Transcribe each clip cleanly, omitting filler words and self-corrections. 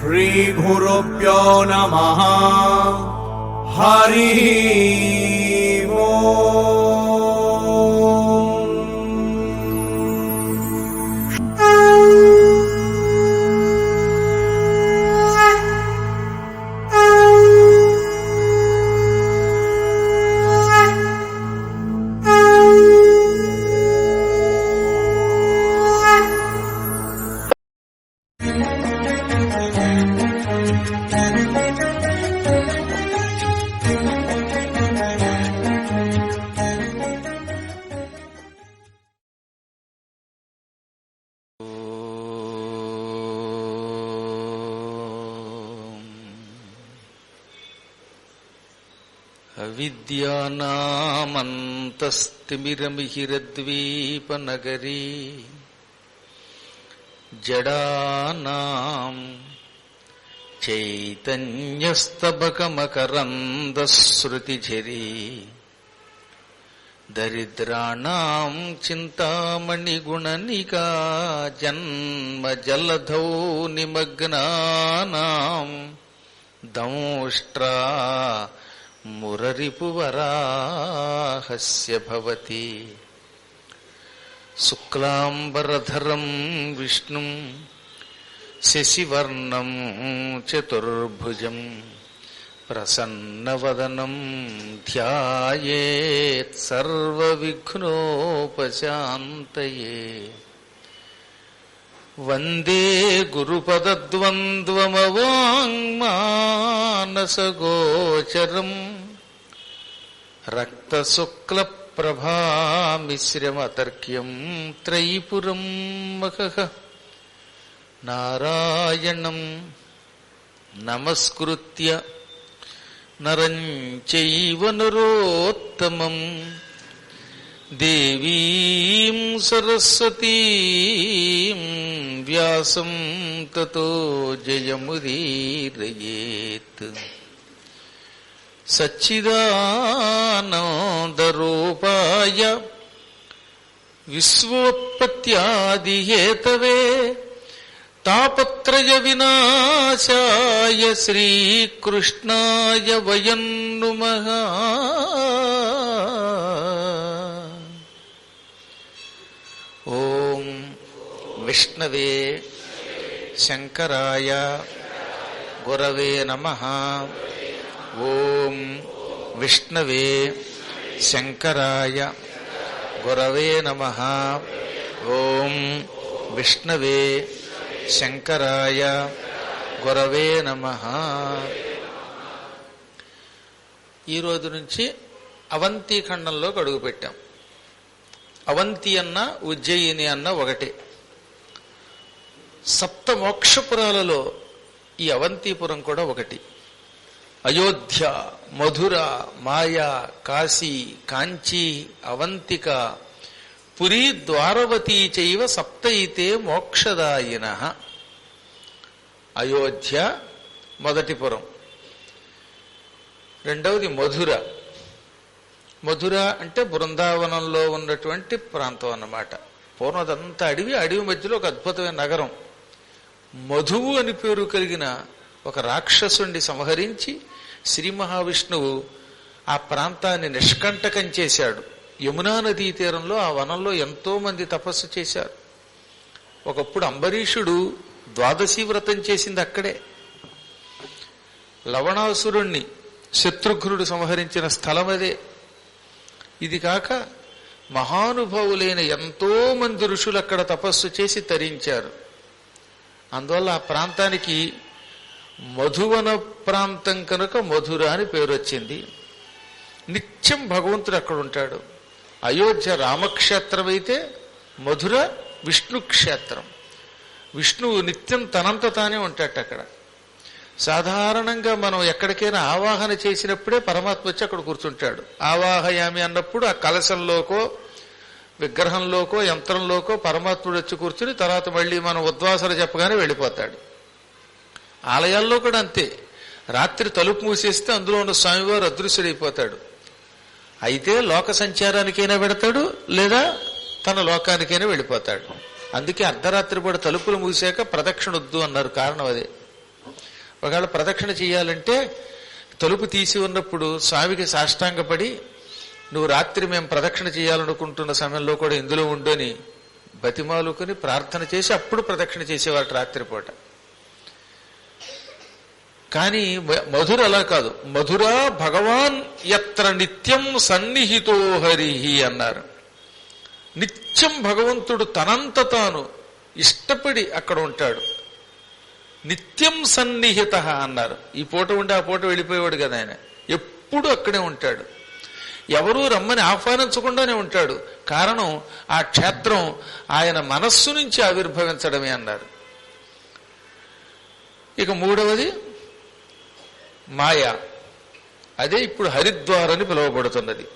श्रीगुरुभ्यो नमः। हरि ओम्। అవిద్యానామంతస్తిమిరమిహిరద్వీపనగరీ జడానాం చైతన్యస్తబకమకరందశ్రుతిఝరీ దరిద్రాణాం చింతామణిగుణనికా జన్మజలధౌ నిమగ్నానాం దంష్ట్రా మురరిపువరాహస్య భవతి. శుక్లాంబరధరం విష్ణుం శశివర్ణం చతుర్భుజం ప్రసన్నవదనం ధ్యాయేత్ సర్వవిఘ్నోపశాంతయే. వందే గురుపదద్వంద్వమవాङ्మానసగోచరం రక్తశుక్లప్రభామిశ్రమతర్క్యం త్రైపురం మఖః. నారాయణం నమస్కృత్య నరం చైవ నరోత్తమం దేవీం సరస్వతీం వ్యాసం తతో జయముదీరయేత్. సచ్చిదానందరూపాయ విశ్వోత్పత్యాదిహేతవే తాపత్రయ వినాశాయ శ్రీకృష్ణాయ వయం నుమః. ఓం విష్ణవే శంకరాయ గురవే నమః. ఓం విష్ణవే శంకరాయ గురవే నమః. ఓం విష్ణవే శంకరాయ గురవే నమః. ఈరోజు నుంచి అవంతి ఖండంలోకి అడుగుపెట్టాం. అవంతి అన్న ఉజ్జయిని అన్న ఒకటే. సప్త మోక్షపురాలలో ఈ అవంతిపురం కూడా ఒకటి. అయోధ్య, మధుర, మాయా, కాశీ, కాంచీ, అవంతిక, పురీ, ద్వారవతీ చైవ సప్తైతే మోక్షదాయినః. అయోధ్య మొదటి పురం, రెండవది మధుర. మధుర అంటే బృందావనంలో ఉన్నటువంటి ప్రాంతం అన్నమాట. పూర్వదంతా అడవి, అడవి మధ్యలో ఒక అద్భుతమైన నగరం. మధువు అని పేరు కలిగిన ఒక రాక్షసుణ్ణి సంహరించి శ్రీ మహావిష్ణువు ఆ ప్రాంతాన్ని నిష్కంటకం చేశాడు. యమునా నదీ తీరంలో ఆ వనంలో ఎంతో మంది తపస్సు చేశారు. ఒకప్పుడు అంబరీషుడు ద్వాదశి వ్రతం చేసింది అక్కడే. లవణాసురుణ్ణి శత్రుఘ్నుడు సంహరించిన స్థలం అదే. ఇది కాక మహానుభావులైన ఎంతో మంది ఋషులు అక్కడ తపస్సు చేసి తరించారు. అందువల్ల ఆ ప్రాంతానికి మధువన ప్రాంతం కనుక మధుర అని పేరు వచ్చింది. నిత్యం భగవంతుడు అక్కడ ఉంటాడు. అయోధ్య రామక్షేత్రం అయితే మధుర విష్ణు క్షేత్రం. విష్ణువు నిత్యం తనంత తానే ఉంటాడు అక్కడ. సాధారణంగా మనం ఎక్కడికైనా ఆవాహన చేసినప్పుడే పరమాత్మ వచ్చి అక్కడ కూర్చుంటాడు. ఆవాహయామి అన్నప్పుడు ఆ కలశంలోకో విగ్రహంలోకో యంత్రంలోకో పరమాత్ముడు వచ్చి కూర్చుని తర్వాత మళ్ళీ మనం ఉద్వాసన చెప్పగానే వెళ్ళిపోతాడు. ఆలయాల్లో కూడా అంతే. రాత్రి తలుపు మూసేస్తే అందులో ఉన్న స్వామివారు అదృశ్యుడైపోతాడు. అయితే లోక సంచారానికైనా పెడతాడు, లేదా తన లోకానికైనా వెళ్ళిపోతాడు. అందుకే అర్ధరాత్రి పూట తలుపులు మూసాక ప్రదక్షిణ వద్దు అన్నారు. కారణం అదే. ఒకవేళ ప్రదక్షిణ చేయాలంటే తలుపు తీసి ఉన్నప్పుడు స్వామికి సాష్టాంగపడి నువ్వు రాత్రి మేము ప్రదక్షిణ చేయాలనుకుంటున్న సమయంలో కూడా ఇందులో ఉండని బతిమాలుకుని ప్రార్థన చేసి అప్పుడు ప్రదక్షిణ చేసేవారు రాత్రిపూట. కానీ మధుర అలా కాదు. మధురా భగవాన్ యత్ర నిత్యం సన్నిహితో హరిహి అన్నారు. నిత్యం భగవంతుడు తనంత తాను ఇష్టపడి అక్కడ ఉంటాడు. నిత్యం సన్నిహిత అన్నారు. ఈ పూట ఉండి ఆ పూట వెళ్ళిపోయేవాడు కదా ఆయన, ఎప్పుడు అక్కడే ఉంటాడు. ఎవరూ రమ్మని ఆహ్వానించకుండానే ఉంటాడు. కారణం ఆ క్షేత్రం ఆయన మనస్సు నుంచి ఆవిర్భవించడమే అన్నారు. ఇక మూడవది మాయా, అదే ఇప్పుడు హరిద్వార్ అని పిలువబడుతున్నది.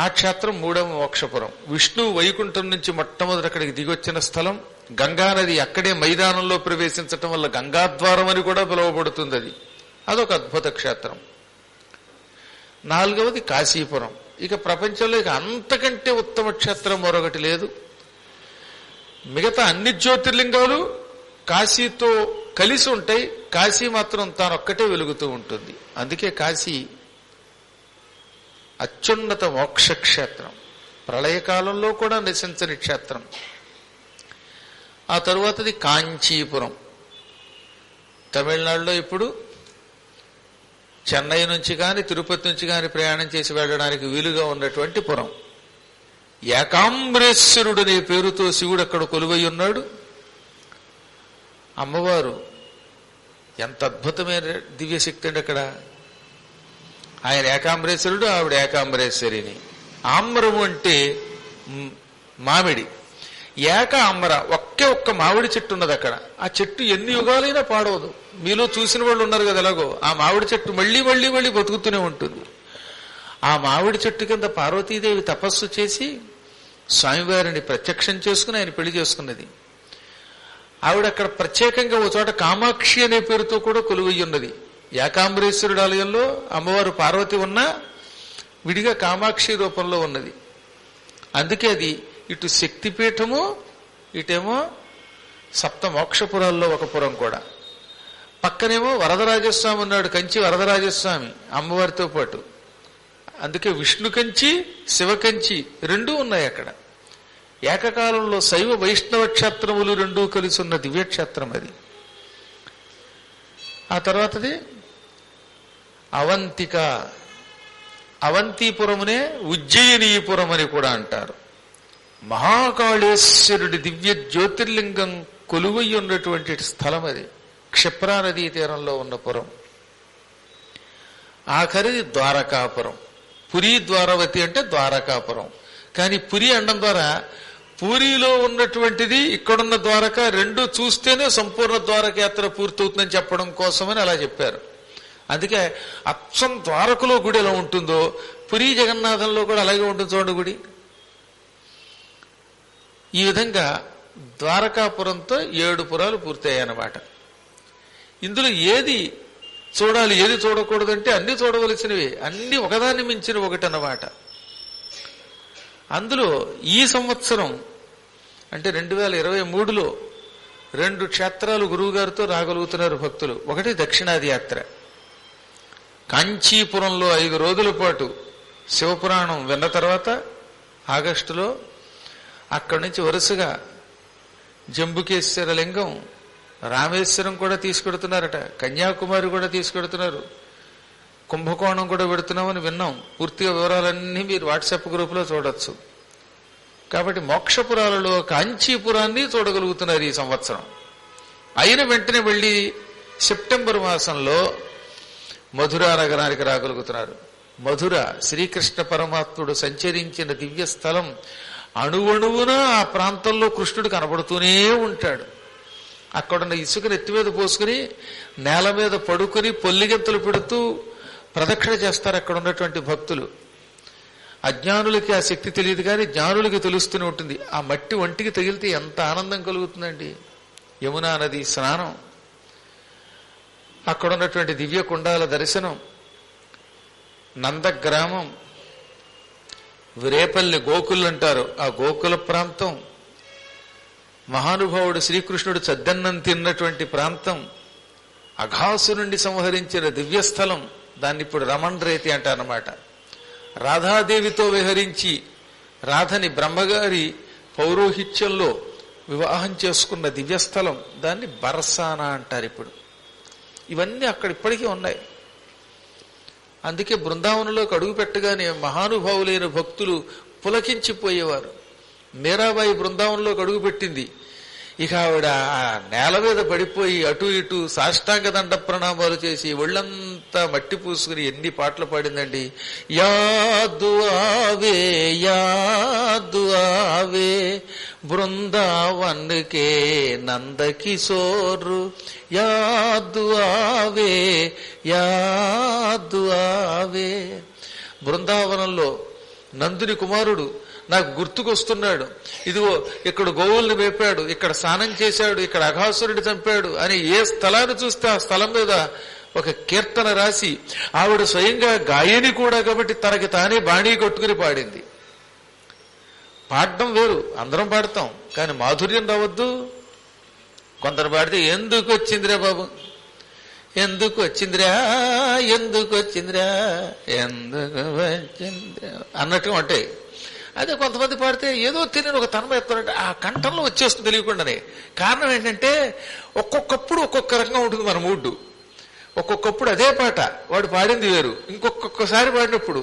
ఆ క్షేత్రం మూడవ మోక్షపురం. విష్ణువు వైకుంఠం నుంచి మొట్టమొదటి అక్కడికి దిగొచ్చిన స్థలం. గంగానది అక్కడే మైదానంలో ప్రవేశించటం వల్ల గంగాద్వారం అని కూడా పిలువబడుతుంది. అది అదొక అద్భుత క్షేత్రం. నాలుగవది కాశీపురం. ఇక ప్రపంచంలో ఇక అంతకంటే ఉత్తమ క్షేత్రం మరొకటి లేదు. మిగతా అన్ని జ్యోతిర్లింగాలు కాశీతో కలిసి ఉంటాయి, కాశీ మాత్రం తానొక్కటే వెలుగుతూ ఉంటుంది. అందుకే కాశీ అత్యున్నత మోక్షక్షేత్రం, ప్రళయకాలంలో కూడా నశించని క్షేత్రం. ఆ తరువాతది కాంచీపురం. తమిళనాడులో ఇప్పుడు చెన్నై నుంచి కానీ తిరుపతి నుంచి కానీ ప్రయాణం చేసి వెళ్ళడానికి వీలుగా ఉన్నటువంటి పురం. ఏకాంబరేశ్వరుడు అనే పేరుతో శివుడు అక్కడ కొలువై ఉన్నాడు. అమ్మవారు ఎంత అద్భుతమైన దివ్యశక్తి అండి అక్కడ. ఆయన ఏకాంబరేశ్వరుడు, ఆవిడ ఏకాంబరేశ్వరిని. ఆమ్రము అంటే మామిడి, ఏక అమ్మర, ఒక్క మామిడి చెట్టు ఉన్నది అక్కడ. ఆ చెట్టు ఎన్ని యుగాలైనా పాడవదు. మీలో చూసిన వాళ్ళు ఉన్నారు కదా, ఎలాగో ఆ మామిడి చెట్టు మళ్ళీ మళ్ళీ మళ్ళీ బతుకుతూనే ఉంటుంది. ఆ మామిడి చెట్టు కింద పార్వతీదేవి తపస్సు చేసి స్వామివారిని ప్రత్యక్షం చేసుకుని ఆయన పెళ్లి చేసుకున్నది. ఆవిడ అక్కడ ప్రత్యేకంగా ఓ చోట కామాక్షి అనే పేరుతో కూడా కొలువై ఉన్నది. ఏకాంబరేశ్వరుడు ఆలయంలో అమ్మవారు పార్వతి ఉన్నా విడిగా కామాక్షి రూపంలో ఉన్నది. అందుకే అది ఇటు శక్తిపీఠము, ఇటేమో సప్త మోక్షపురాల్లో ఒక పురం కూడా. పక్కనేమో వరదరాజస్వామి ఉన్నాడు, కంచి వరదరాజస్వామి అమ్మవారితో పాటు. అందుకే విష్ణు కంచి, శివ కంచి రెండూ ఉన్నాయి అక్కడ. ఏకకాలంలో శైవ వైష్ణవ క్షేత్రములు రెండూ కలిసి ఉన్న దివ్యక్షేత్రం అది. ఆ తర్వాతది అవంతిక. అవంతిపురమునే ఉజ్జయినీపురం అని కూడా అంటారు. మహాకాళేశ్వరుడి దివ్య జ్యోతిర్లింగం కొలువై ఉన్నటువంటి స్థలం అది. క్షిప్రా నదీ తీరంలో ఉన్న పురం. ఆఖరిది ద్వారకాపురం. పురి ద్వారవతి అంటే ద్వారకాపురం. కానీ పురి అనడం ద్వారా పూరిలో ఉన్నటువంటిది ఇక్కడున్న ద్వారక రెండు చూస్తేనే సంపూర్ణ ద్వారక యాత్ర పూర్తవుతుందని చెప్పడం కోసమని అలా చెప్పారు. అందుకే అచ్చం ద్వారకలో గుడి ఎలా ఉంటుందో పురి జగన్నాథంలో కూడా అలాగే ఉంటుంది చూడండి గుడి. ఈ విధంగా ద్వారకాపురంతో 7 పురాలు పూర్తయ్యాయన్నమాట. ఇందులో ఏది చూడాలి ఏది చూడకూడదంటే అన్ని చూడవలసినవి, అన్ని ఒకదాన్ని మించిన ఒకటి అన్నమాట. అందులో ఈ సంవత్సరం అంటే 2023లో 2 క్షేత్రాలు గురువుగారితో రాగలుగుతున్నారు భక్తులు. ఒకటి దక్షిణాది యాత్ర. కాంచీపురంలో 5 రోజుల పాటు శివపురాణం విన్న తర్వాత ఆగస్టులో అక్కడి నుంచి వరుసగా జంబుకేశ్వర లింగం, రామేశ్వరం కూడా తీసుకెడుతున్నారట, కన్యాకుమారి కూడా తీసుకెడుతున్నారు, కుంభకోణం కూడా పెడుతున్నామని విన్నాం. పూర్తిగా వివరాలన్నీ మీరు వాట్సాప్ గ్రూపులో చూడొచ్చు. కాబట్టి మోక్షపురాలలో కాంచీపురాన్ని చూడగలుగుతున్నారు ఈ సంవత్సరం. అయిన వెంటనే వెళ్ళి సెప్టెంబర్ మాసంలో మధురా నగరానికి రాగలుగుతున్నారు. మధుర శ్రీకృష్ణ పరమాత్ముడు సంచరించిన దివ్య స్థలం. అణువణువున ఆ ప్రాంతంలో కృష్ణుడు కనబడుతూనే ఉంటాడు. అక్కడున్న ఇసుకను ఎత్తి మీద పోసుకుని నేల మీద పడుకుని పొల్లిగెంతులు పెడుతూ ప్రదక్షిణ చేస్తారు అక్కడ ఉన్నటువంటి భక్తులు. అజ్ఞానులకి ఆ శక్తి తెలియదు కానీ జ్ఞానులకి తెలుస్తూనే ఉంటుంది. ఆ మట్టి ఒంటికి తగిలితే ఎంత ఆనందం కలుగుతుందండి. యమునా నది స్నానం, అక్కడ ఉన్నటువంటి దివ్య కుండాల దర్శనం, నందగ్రామం, విరేపల్లి గోకులు అంటారు ఆ గోకుల ప్రాంతం, మహానుభావుడు శ్రీకృష్ణుడు చద్దన్నం తిన్నటువంటి ప్రాంతం, అఘాసురుణ్ణి సంహరించిన దివ్యస్థలం, దాన్ని ఇప్పుడు రమణ్రేతి అంటారన్నమాట. రాధాదేవితో విహరించి రాధని బ్రహ్మగారి పౌరోహిత్యంలో వివాహం చేసుకున్న దివ్యస్థలం, దాన్ని బర్సానా అంటారు ఇప్పుడు. ఇవన్నీ అక్కడ ఇప్పటికీ ఉన్నాయి. అందుకే బృందావనంలోకి అడుగు పెట్టగానే మహానుభావులైన భక్తులు పులకించిపోయేవారు. మీరాబాయి బృందావనంలోకి అడుగు పెట్టింది. ఇక ఆవిడ ఆ నేల మీద పడిపోయి అటు ఇటు సాష్టాంగ దండ ప్రణామాలు చేసి ఒళ్ళంతా మట్టి పూసుకుని ఎన్ని పాటలు పాడిందండి. యాదు ఆవే యాదు ఆవే బృందావన్ కే నందకిశోరు యాదు ఆవే యాదు ఆవే. బృందావనంలో నందుని కుమారుడు నాకు గుర్తుకొస్తున్నాడు. ఇదిగో ఇక్కడ గోవుల్ని వేపాడు, ఇక్కడ స్నానం చేశాడు, ఇక్కడ అఘాసురుడి చంపాడు అని ఏ స్థలాన్ని చూస్తే ఆ స్థలం మీద ఒక కీర్తన రాసి, ఆవిడ స్వయంగా గాయని కూడా కాబట్టి తనకి తానే బాణీ కొట్టుకుని పాడింది. పాడడం వేరు, అందరం పాడతాం, కానీ మాధుర్యం రావద్దు. కొందరు పాడితే ఎందుకు వచ్చిందిరా బాబు, ఎందుకు వచ్చిందిరా, ఎందుకు వచ్చిందిరా, ఎందుకు వచ్చిందిరా అన్నట్టుగా ఉంటాయి. అదే కొంతమంది పాడితే ఏదో తెలియని ఒక తన్మ ఎత్తారంటే ఆ కంఠంలో వచ్చేస్తుంది తెలియకుండానే. కారణం ఏంటంటే ఒక్కొక్కప్పుడు ఒక్కొక్క రకంగా ఉంటుంది మన మూడ్డు. ఒక్కొక్కప్పుడు అదే పాట వాడు పాడింది వేరు, ఇంకొకసారి పాడినప్పుడు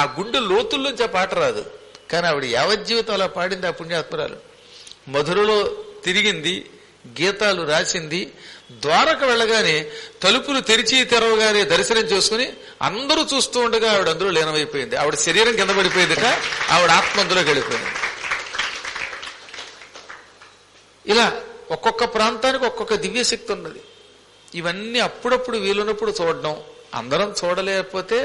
ఆ గుండె లోతుల్లోంచి ఆ పాట రాదు. కానీ ఆవిడ యావజ్జీవితం అలా పాడింది ఆ పుణ్యాత్మరాలు. మధురలో తిరిగింది, గీతాలు రాసింది. ద్వారకు వెళ్ళగానే తలుపులు తెరిచి తెరవగానే దర్శనం చేసుకుని అందరూ చూస్తూ ఉండగా ఆవిడ అందులో లీనమైపోయింది. ఆవిడ శరీరం కింద పడిపోయిందిట, ఆవిడ ఆత్మ అందులోకి వెళ్ళిపోయింది. ఇలా ఒక్కొక్క ప్రాంతానికి ఒక్కొక్క దివ్యశక్తి ఉన్నది. ఇవన్నీ అప్పుడప్పుడు వీలున్నప్పుడు చూడడం, అందరం చూడలేకపోతే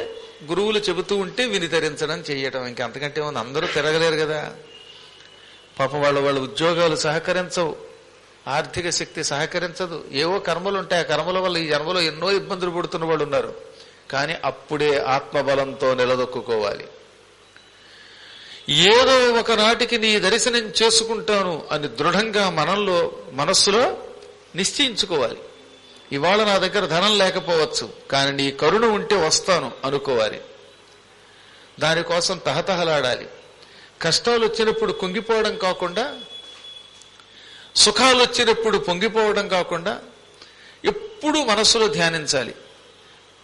గురువులు చెబుతూ ఉంటే విని ధరించడం చేయటం. ఇంకంతకంటే ఉంది. అందరూ తిరగలేరు కదా. పాపం వాళ్ళ ఉద్యోగాలు సహకరించవు, ఆర్థిక శక్తి సహకరించదు, ఏవో కర్మలు ఉంటాయి. ఆ కర్మల వల్ల ఈ జన్మలో ఎన్నో ఇబ్బందులు పడుతున్న వాళ్ళు ఉన్నారు. కానీ అప్పుడే ఆత్మబలంతో నిలదొక్కుకోవాలి. ఏదో ఒకనాటికి నీ దర్శనం చేసుకుంటాను అని దృఢంగా మనస్సులో నిశ్చయించుకోవాలి. ఇవాళ నా దగ్గర ధనం లేకపోవచ్చు, కానీ నీ కరుణ ఉంటే వస్తాను అనుకోవాలి. దానికోసం తహతహలాడాలి. కష్టాలు వచ్చినప్పుడు కుంగిపోవడం కాకుండా, సుఖాలు వచ్చినప్పుడు పొంగిపోవడం కాకుండా ఎప్పుడూ మనస్సులో ధ్యానించాలి.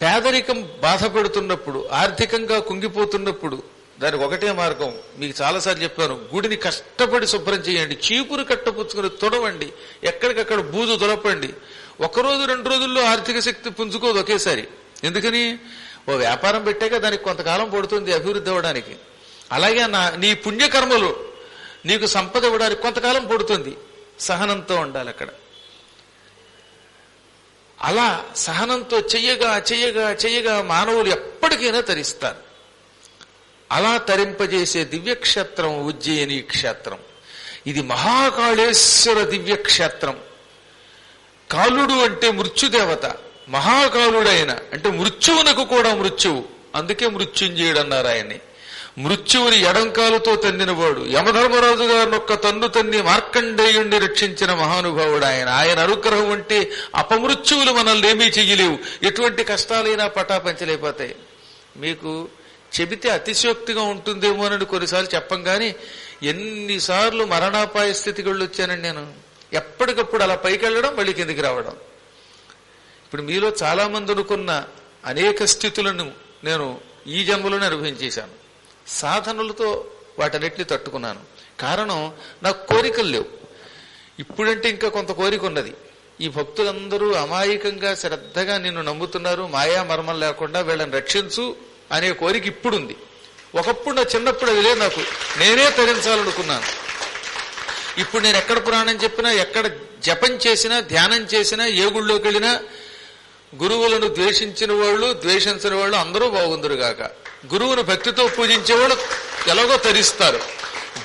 పేదరికం బాధపడుతున్నప్పుడు, ఆర్థికంగా కుంగిపోతున్నప్పుడు దానికి ఒకటే మార్గం. మీకు చాలాసార్లు చెప్పాను, గుడిని కష్టపడి శుభ్రం చేయండి, చీపురు కట్టపుచ్చుకుని తుడవండి, ఎక్కడికక్కడ బూజు దులపండి. ఒకరోజు 2 రోజుల్లో ఆర్థిక శక్తి పుంజుకోదు ఒకేసారి. ఎందుకని? ఓ వ్యాపారం పెట్టాక దానికి కొంతకాలం పడుతుంది అభివృద్ధి అవ్వడానికి. అలాగే నీ పుణ్యకర్మలు నీకు సంపద ఇవ్వడానికి కొంతకాలం పడుతుంది. సహనంతో ఉండాలి అక్కడ. అలా సహనంతో చెయ్యగా చెయ్యగా చెయ్యగా మానవులు ఎప్పటికైనా తరిస్తారు. అలా తరింపజేసే దివ్యక్షేత్రం ఉజ్జయిని క్షేత్రం. ఇది మహాకాళేశ్వర దివ్యక్షేత్రం. కాలుడు అంటే మృత్యుదేవత, మహాకాలుడైన అంటే మృత్యువునకు కూడా మృత్యువు, అందుకే మృత్యుంజయుడు అన్నారు ఆయన్ని. మృత్యువుని ఎడంకాలుతో తన్నినవాడు, యమధర్మరాజు గారిని ఒక్క తన్ను తన్ని మార్కండేయుణ్ణి రక్షించిన మహానుభావుడు ఆయన. ఆయన అనుగ్రహం ఉంటే అపమృత్యువులు మనల్ని ఏమీ చెయ్యలేవు. ఎటువంటి కష్టాలైనా పటాపంచలైపోతాయి. మీకు చెబితే అతిశయోక్తిగా ఉంటుందేమోనని కొన్నిసార్లు చెప్పం, కానీ ఎన్నిసార్లు మరణాపాయ స్థితికి వచ్చానండి నేను. ఎప్పటికప్పుడు అలా పైకి వెళ్ళడం, మళ్ళీ కిందికి రావడం. ఇప్పుడు మీలో చాలా మంది అనుకున్న అనేక స్థితులను నేను ఈ జన్మలోనే అనుభవించేశాను. సాధనలతో వాటన్నిటిని తట్టుకున్నాను. కారణం, నాకు కోరికలు లేవు. ఇప్పుడంటే ఇంకా కొంత కోరిక ఉన్నది. ఈ భక్తులందరూ అమాయకంగా శ్రద్ధగా నిన్ను నమ్ముతున్నారు, మాయా మర్మం లేకుండా వీళ్ళని రక్షించు అనే కోరిక ఇప్పుడుంది. ఒకప్పుడు నా చిన్నప్పుడు అది లేదు. నాకు నేనే తరించాలనుకున్నాను. ఇప్పుడు నేను ఎక్కడ పురాణం చెప్పినా, ఎక్కడ జపం చేసినా, ధ్యానం చేసినా, ఏ గుళ్ళోకి వెళ్ళినా గురువులను ద్వేషించిన వాళ్ళు, ద్వేషించిన వాళ్ళు అందరూ బాగుందరుగాక. గురువును భక్తితో పూజించేవాళ్ళు ఎలాగో తరిస్తారు.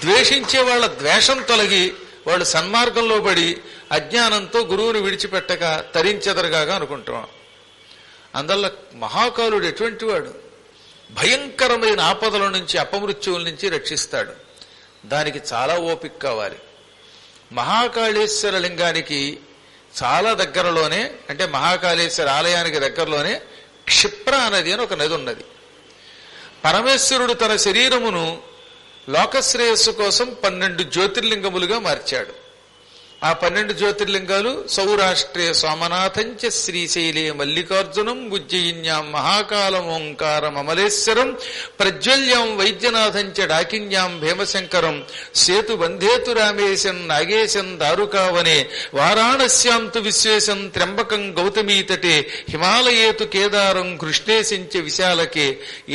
ద్వేషించే వాళ్ళ ద్వేషం తొలగి వాళ్ళు సన్మార్గంలో పడి అజ్ఞానంతో గురువును విడిచిపెట్టక తరించెదరుగాక అనుకుంటున్నాం. అందువల్ల మహాకాలుడు ఎటువంటి వాడు? భయంకరమైన ఆపదల నుంచి, అపమృత్యువుల నుంచి రక్షిస్తాడు. దానికి చాలా ఓపిక కావాలి. మహాకాళేశ్వర లింగానికి చాలా దగ్గరలోనే, అంటే మహాకాళేశ్వర ఆలయానికి దగ్గరలోనే క్షిప్ర నది అని ఒక నది ఉన్నది. పరమేశ్వరుడు తన శరీరమును లోకశ్రేయస్సు కోసం 12 జ్యోతిర్లింగములుగా మార్చాడు. ఆ 12 జ్యోతిర్లింగాలు సౌరాష్ట్రే సోమనాథంచ శ్రీశైలే మల్లికార్జునం ఉజ్జయిన్యాం మహాకాలం ఓంకారం అమలేశ్వరం ప్రజ్వల్యాం వైద్యనాథంచ డాకిన్యాం భీమశంకరం సేతు బంధేతు రామేశం నాగేశం దారుకావనే వారాణస్యాంతు విశ్వేశం త్ర్యంబకం గౌతమీతటే హిమాలయేతు కేదారం కృష్ణేశంచ విశాలకే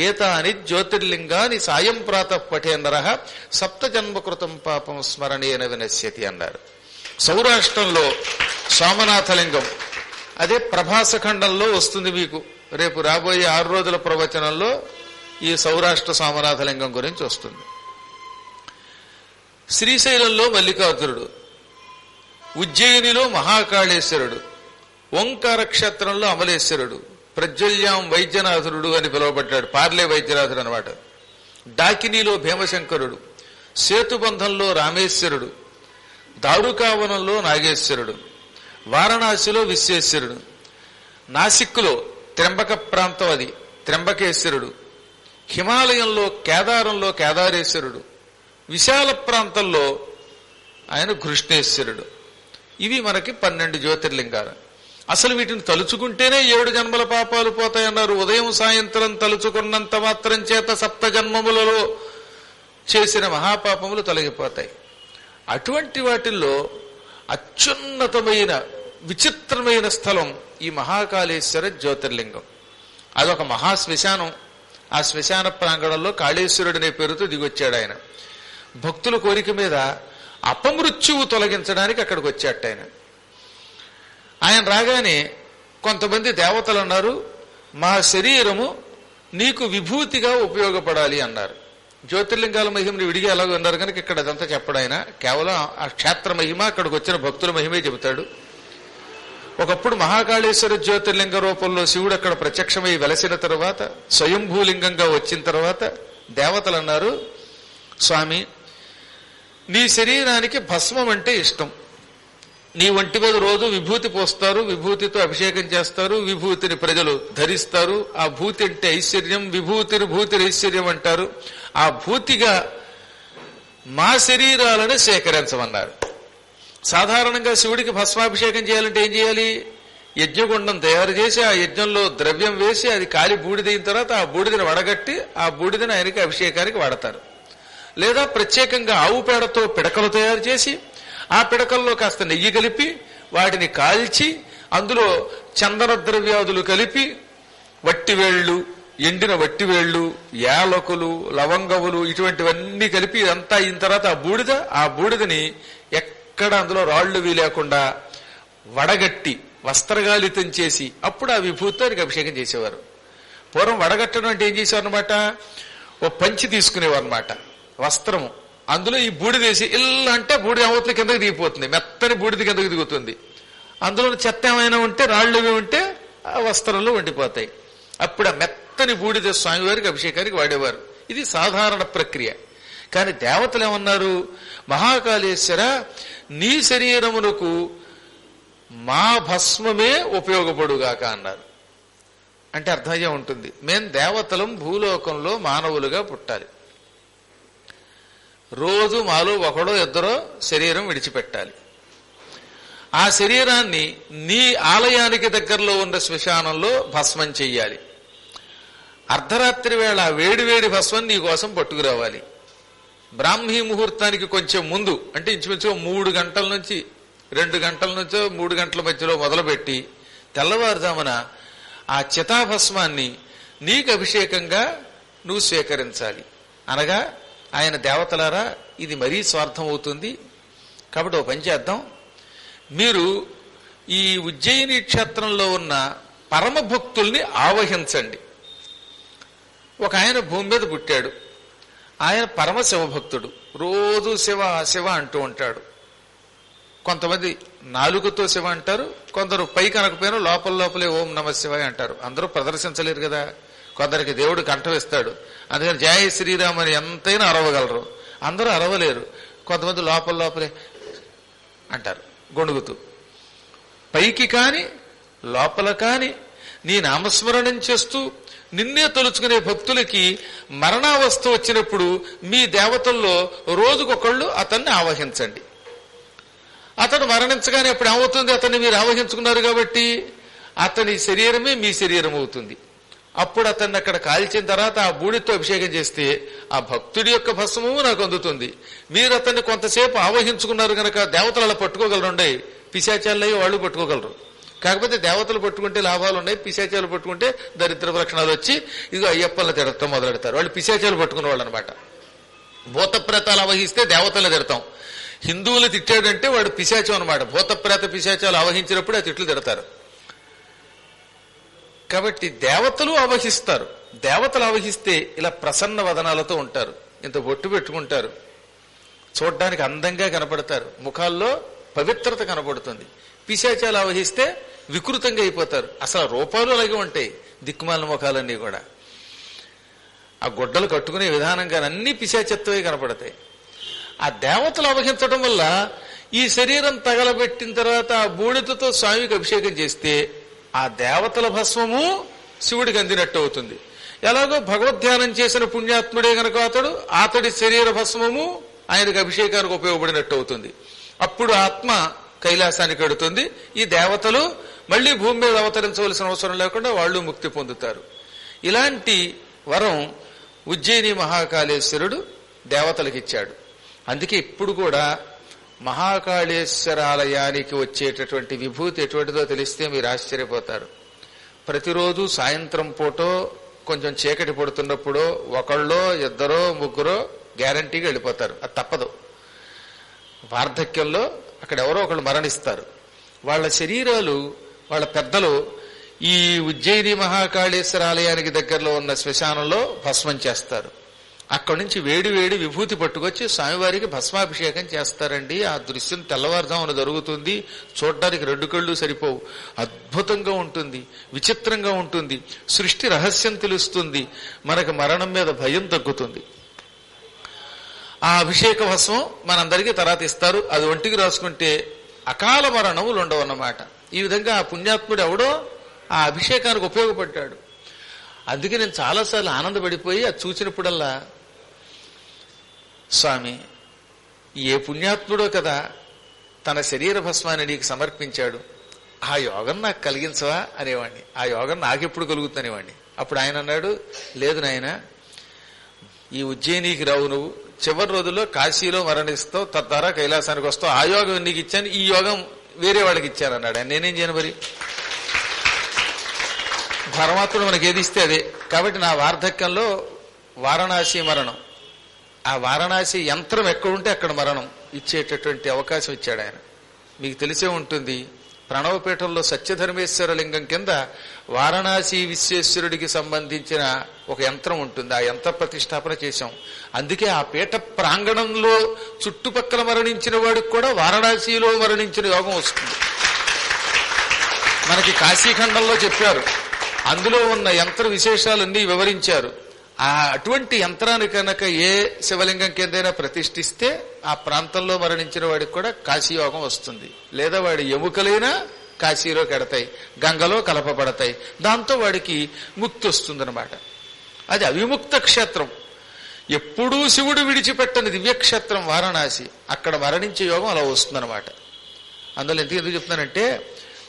ఏతాని జ్యోతిర్లింగాని సాయం ప్రాతః పఠేంద్రః సప్తజన్మకృతం పాపం స్మరణేన వినశ్యతి అన్నారు. సౌరాష్ట్రంలో సోమనాథలింగం, అదే ప్రభాసఖండంలో వస్తుంది. మీకు రేపు రాబోయే 6 రోజుల ప్రవచనంలో ఈ సౌరాష్ట్ర సోమనాథలింగం గురించి వస్తుంది. శ్రీశైలంలో మల్లికార్జునుడు, ఉజ్జయినిలో మహాకాళేశ్వరుడు, ఓంకార క్షేత్రంలో అమలేశ్వరుడు, ప్రజ్వల్యాం వైద్యనాథుడు అని పిలువబడ్డాడు, పార్లే వైద్యనాథుడు అనమాట. డాకినీలో భీమశంకరుడు, సేతుబంధంలో రామేశ్వరుడు, దారుకావనంలో నాగేశ్వరుడు, వారణాసిలో విశ్వేశ్వరుడు, నాసిక్లో త్ర్యంబక ప్రాంతం అది త్ర్యంబకేశ్వరుడు, హిమాలయంలో కేదారంలో కేదారేశ్వరుడు, విశాల ప్రాంతంలో ఆయన కృష్ణేశ్వరుడు. ఇవి మనకి 12 జ్యోతిర్లింగాలు. అసలు వీటిని తలుచుకుంటేనే 7 జన్మల పాపాలు పోతాయన్నారు. ఉదయం సాయంత్రం తలుచుకున్నంత మాత్రం చేత 7 జన్మములలో చేసిన మహాపాపములు తొలగిపోతాయి. అటువంటి వాటిల్లో అత్యున్నతమైన విచిత్రమైన స్థలం ఈ మహాకాళేశ్వర జ్యోతిర్లింగం. అదొక మహాశ్మశానం. ఆ శ్మశాన ప్రాంగణంలో కాళేశ్వరుడనే పేరుతో దిగొచ్చాడు ఆయన. భక్తుల కోరిక మీద అపమృత్యువు తొలగించడానికి అక్కడికి వచ్చాట ఆయన. ఆయన రాగానే కొంతమంది దేవతలు అన్నారు, మా శరీరము నీకు విభూతిగా ఉపయోగపడాలి అన్నారు. జ్యోతిర్లింగాల మహిమని విడిగా ఎలాగో ఉన్నారు కనుక ఇక్కడ అదంతా చెప్పడం ఆయన కేవలం ఆ క్షేత్ర మహిమ, అక్కడికి వచ్చిన భక్తుల మహిమే చెబుతాడు. ఒకప్పుడు మహాకాళేశ్వర జ్యోతిర్లింగ రూపంలో శివుడు అక్కడ ప్రత్యక్షమై వెలసిన తర్వాత, స్వయంభూలింగంగా వచ్చిన తర్వాత దేవతలు అన్నారు, స్వామి నీ శరీరానికి భస్మం అంటే ఇష్టం, నీ ఒంటి మీద రోజు విభూతి పోస్తారు, విభూతితో అభిషేకం చేస్తారు, విభూతిని ప్రజలు ధరిస్తారు. ఆ భూతి అంటే ఐశ్వర్యం, విభూతిని భూతిని ఐశ్వర్యం అంటారు. ఆ భూతిగా మా శరీరాలను సేకరించమన్నారు. సాధారణంగా శివుడికి భస్మాభిషేకం చేయాలంటే ఏం చేయాలి? యజ్ఞగుండం తయారు చేసి ఆ యజ్ఞంలో ద్రవ్యం వేసి అది కాలి బూడిదైన తర్వాత ఆ బూడిదని వడగట్టి ఆ బూడిదని ఆయనకి అభిషేకానికి వాడతారు. లేదా ప్రత్యేకంగా ఆవు పేడతో పిడకలు తయారు చేసి ఆ పిడకల్లో కాస్త నెయ్యి కలిపి వాటిని కాల్చి అందులో చందన ద్రవ్యాదులు కలిపి వట్టివేళ్లు, ఎండిన వట్టివేళ్లు, యాలకులు, లవంగములు ఇటువంటివన్నీ కలిపి ఇదంతా అయిన తర్వాత ఆ బూడిదని ఎక్కడ అందులో రాళ్లు లేకుండా వడగట్టి వస్త్రగాలితం చేసి అప్పుడు ఆ విభూతికి అభిషేకం చేసేవారు. పూర్వం వడగట్టడం అంటే ఏం చేసేవారు అనమాట, ఓ పంచి తీసుకునేవారు అనమాట, వస్త్రము, అందులో ఈ బూడిదేసి ఇల్లు అంటే బూడిద అవతల కిందకి దిగిపోతుంది, మెత్తని బూడిద కిందకి దిగుతుంది. అందులో చెత్త ఏమైనా ఉంటే రాళ్ళు ఉంటే ఆ వస్త్రంలో వండిపోతాయి. అప్పుడు ఆ మెత్తని బూడిద స్వామివారికి అభిషేకానికి వాడేవారు. ఇది సాధారణ ప్రక్రియ. కానీ దేవతలు ఏమన్నారు, మహాకాళేశ్వర నీ శరీరమునకు మా భస్మమే ఉపయోగపడుగాక అన్నారు. అంటే అర్థమయ్యే ఉంటుంది, మేం దేవతలం భూలోకంలో మానవులుగా పుట్టాలి, రోజు మాలో ఒకడో ఇద్దరో శరీరం విడిచిపెట్టాలి. ఆ శరీరాన్ని నీ ఆలయానికి దగ్గరలో ఉన్న శ్మశానంలో భస్మం చెయ్యాలి. అర్ధరాత్రి వేళ వేడివేడి భస్మం నీ కోసం పట్టుకురావాలి. బ్రాహ్మీ ముహూర్తానికి కొంచెం ముందు, అంటే ఇంచుమించుగా 3 గంటల నుంచి 2 గంటల నుంచో 3 గంటల మధ్యలో మొదలుపెట్టి తెల్లవారుజామున ఆ చితాభస్మాన్ని నీకు అభిషేకంగా నువ్వు స్వీకరించాలి అనగా, ఆయన దేవతలారా ఇది మరీ స్వార్థం అవుతుంది, కాబట్టి ఓ పని చేద్దాం, మీరు ఈ ఉజ్జయిని క్షేత్రంలో ఉన్న పరమ భక్తుల్ని ఆవహించండి. ఒక ఆయన భూమి మీద పుట్టాడు, ఆయన పరమ శివభక్తుడు, రోజు శివ శివ అంటూ ఉంటాడు. కొంతమంది నాలుగుతో శివ అంటారు, కొందరు పైకి అనకపోయినా లోపలే ఓం నమ శివాయ అంటారు. అందరూ ప్రదర్శించలేరు కదా, కొందరికి దేవుడు కంఠం ఇస్తాడు, అందుకని జయ శ్రీరామ్ అని ఎంతైనా అరవగలరు, అందరూ అరవలేరు. కొంతమంది లోపలే అంటారు గొణుగుతూ. పైకి కాని లోపల కాని నీ నామస్మరణం చేస్తూ నిన్నే తలుచుకునే భక్తులకి మరణావస్థ వచ్చినప్పుడు మీ దేవతల్లో రోజుకొకళ్ళు అతన్ని ఆవహించండి. అతడు మరణించగానే అప్పుడు ఏమవుతుంది? అతన్ని మీరు ఆవహించుకున్నారు కాబట్టి అతని శరీరమే మీ శరీరం అవుతుంది. అప్పుడు అతన్ని అక్కడ కాల్చిన తర్వాత ఆ బూడితో అభిషేకం చేస్తే ఆ భక్తుడి యొక్క భస్మము నాకు అందుతుంది. మీరు అతన్ని కొంతసేపు ఆవహించుకున్నారు కనుక దేవతలు అలా పట్టుకోగలరుండే, పిశాచాలయ్యి వాళ్ళు పట్టుకోగలరు. కాకపోతే దేవతలు పట్టుకుంటే లాభాలు ఉన్నాయి, పిశాచాలు పట్టుకుంటే దరిద్ర లక్షణాలు వచ్చి ఇదిగో అయ్యప్పలను తిడతాం మొదలెడతారు. వాళ్ళు పిశాచాలు పట్టుకున్న వాళ్ళు అనమాట. భూతప్రేతాలు ఆవహిస్తే దేవతలు తిడతాం. హిందువులు తిట్టాడంటే వాడు పిశాచం అనమాట. భూతప్రేత పిశాచాలు ఆవహించినప్పుడు ఆ తిట్లు తిడతారు. కాబట్టి దేవతలు ఆవహిస్తారు. దేవతలు ఆవహిస్తే ఇలా ప్రసన్న వదనాలతో ఉంటారు, ఇంత బొట్టు పెట్టుకుంటారు, చూడ్డానికి అందంగా కనపడతారు, ముఖాల్లో పవిత్రత కనపడుతుంది. పిశాచాలు ఆవహిస్తే వికృతంగా అయిపోతారు. అసలు రూపాలు అలాగే ఉంటాయి, దిక్కుమాలిన ముఖాలన్నీ కూడా. ఆ గుడ్డలు కట్టుకునే విధానంగా అన్ని పిశాచత్వే కనపడతాయి. ఆ దేవతలు ఆవహించడం వల్ల ఈ శరీరం తగలబెట్టిన తర్వాత ఆ బూడిదతో స్వామికి అభిషేకం చేస్తే ఆ దేవతల భస్మము శివుడికి అందినట్టు అవుతుంది. ఎలాగో భగవద్ధ్యానం చేసిన పుణ్యాత్ముడే గనక అతడి శరీర భస్మము ఆయనకు అభిషేకానికి ఉపయోగపడినట్టు అవుతుంది. అప్పుడు ఆత్మ కైలాసానికి వెడుతుంది. ఈ దేవతలు మళ్లీ భూమి మీద అవతరించవలసిన అవసరం లేకుండా వాళ్ళు ముక్తి పొందుతారు. ఇలాంటి వరం ఉజ్జయిని మహాకాళేశ్వరుడు దేవతలకు ఇచ్చాడు. అందుకే ఇప్పుడు కూడా మహాకాళేశ్వర ఆలయానికి వచ్చేటటువంటి విభూతి ఎటువంటిదో తెలిస్తే మీరు ఆశ్చర్యపోతారు. ప్రతిరోజు సాయంత్రం పూటో కొంచెం చీకటి పడుతున్నప్పుడో ఒకళ్ళో ఇద్దరో ముగ్గురో గ్యారంటీగా వెళ్ళిపోతారు. అది తప్పదు. వార్ధక్యంలో అక్కడ ఎవరో ఒకళ్ళు మరణిస్తారు. వాళ్ళ శరీరాలు వాళ్ళ పెద్దలు ఈ ఉజ్జయిని మహాకాళేశ్వర ఆలయానికి దగ్గరలో ఉన్న శ్మశానంలో భస్మం చేస్తారు. అక్కడి నుంచి వేడి వేడి విభూతి పట్టుకొచ్చి స్వామివారికి భస్మాభిషేకం చేస్తారండి. ఆ దృశ్యం తెల్లవారుజామున జరుగుతుంది. చూడ్డానికి రెండు కళ్ళు సరిపోవు. అద్భుతంగా ఉంటుంది, విచిత్రంగా ఉంటుంది. సృష్టి రహస్యం తెలుస్తుంది. మనకు మరణం మీద భయం తగ్గుతుంది. ఆ అభిషేక భస్మం మనందరికీ తర్వాత ఇస్తారు. అది ఒంటికి రాసుకుంటే అకాల మరణములు ఉండవన్నమాట. ఈ విధంగా ఆ పుణ్యాత్ముడు ఎవడో ఆ అభిషేకానికి ఉపయోగపడ్డాడు. అందుకే నేను చాలాసార్లు ఆనందపడిపోయి అది చూసినప్పుడల్లా, స్వామి ఏ పుణ్యాత్ముడో కదా తన శరీర భస్మాన్ని నీకు సమర్పించాడు, ఆ యోగం నాకు కలిగించవా అనేవాడిని. ఆ యోగం నాకెప్పుడు కలుగుతుందనేవాడిని. అప్పుడు ఆయన అన్నాడు, లేదు నాయన, ఈ ఉజ్జయినికి రావు, నువ్వు చివరి రోజుల్లో కాశీలో మరణిస్తావు, తద్వారా కైలాసానికి వస్తావు. ఆ యోగం నీకు ఇచ్చాను, ఈ యోగం వేరే వాళ్ళకి ఇచ్చానన్నాడు ఆయన. నేనేం చేయను మరి? పరమాత్ముడు మనకి ఏది ఇస్తే అదే. కాబట్టి నా వార్ధక్యంలో వారణాసి మరణం, ఆ వారణాసి యంత్రం ఎక్కడుంటే అక్కడ మరణం ఇచ్చేటటువంటి అవకాశం ఇచ్చాడు ఆయన. మీకు తెలిసే ఉంటుంది, ప్రణవపీఠంలో సత్యధర్మేశ్వర లింగం కింద వారణాసి విశ్వేశ్వరుడికి సంబంధించిన ఒక యంత్రం ఉంటుంది. ఆ యంత్ర ప్రతిష్టాపన చేశాం. అందుకే ఆ పీఠ ప్రాంగణంలో చుట్టుపక్కల మరణించిన వాడికి కూడా వారణాసిలో మరణించిన యోగం వస్తుంది. మనకి కాశీఖండంలో చెప్పారు, అందులో ఉన్న యంత్ర విశేషాలన్నీ వివరించారు. అటువంటి యంత్రాన్ని కనుక ఏ శివలింగం కిందైనా ప్రతిష్ఠిస్తే ఆ ప్రాంతంలో మరణించిన వాడికి కూడా కాశీయోగం వస్తుంది. లేదా వాడి ఎముకలైనా కాశీలో కడతాయి, గంగలో కలపబడతాయి. దాంతో వాడికి ముక్తి వస్తుందన్నమాట. అది అవిముక్త క్షేత్రం, ఎప్పుడూ శివుడు విడిచిపెట్టని దివ్యక్షేత్రం వారణాసి. అక్కడ మరణించే యోగం అలా వస్తుందన్నమాట. అందులో ఎందుకు చెప్తున్నానంటే,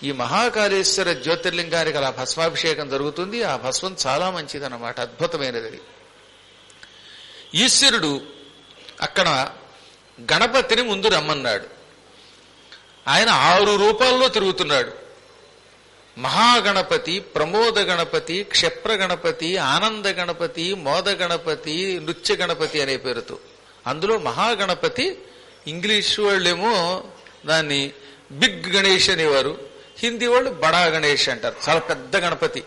ఈ మహాకాళేశ్వర జ్యోతిర్లింగానికి అలా భస్మాభిషేకం జరుగుతుంది. ఆ భస్మం చాలా మంచిదన్నమాట, అద్భుతమైనది. ఈశ్వరుడు అక్కడ గణపతిని ముందు రమ్మన్నాడు. ఆయన 6 రూపాల్లో తిరుగుతున్నాడు. మహాగణపతి, ప్రమోద గణపతి, క్షిప్ర గణపతి, ఆనంద గణపతి, మోద గణపతి, నృత్య గణపతి అనే పేరుతో. అందులో మహాగణపతి, ఇంగ్లీష్ వాళ్ళేమో దాన్ని బిగ్ గణేష్ అనేవారు, హిందీ వాళ్ళు బడా గణేష్ అంటారు. చాలా పెద్ద గణపతి.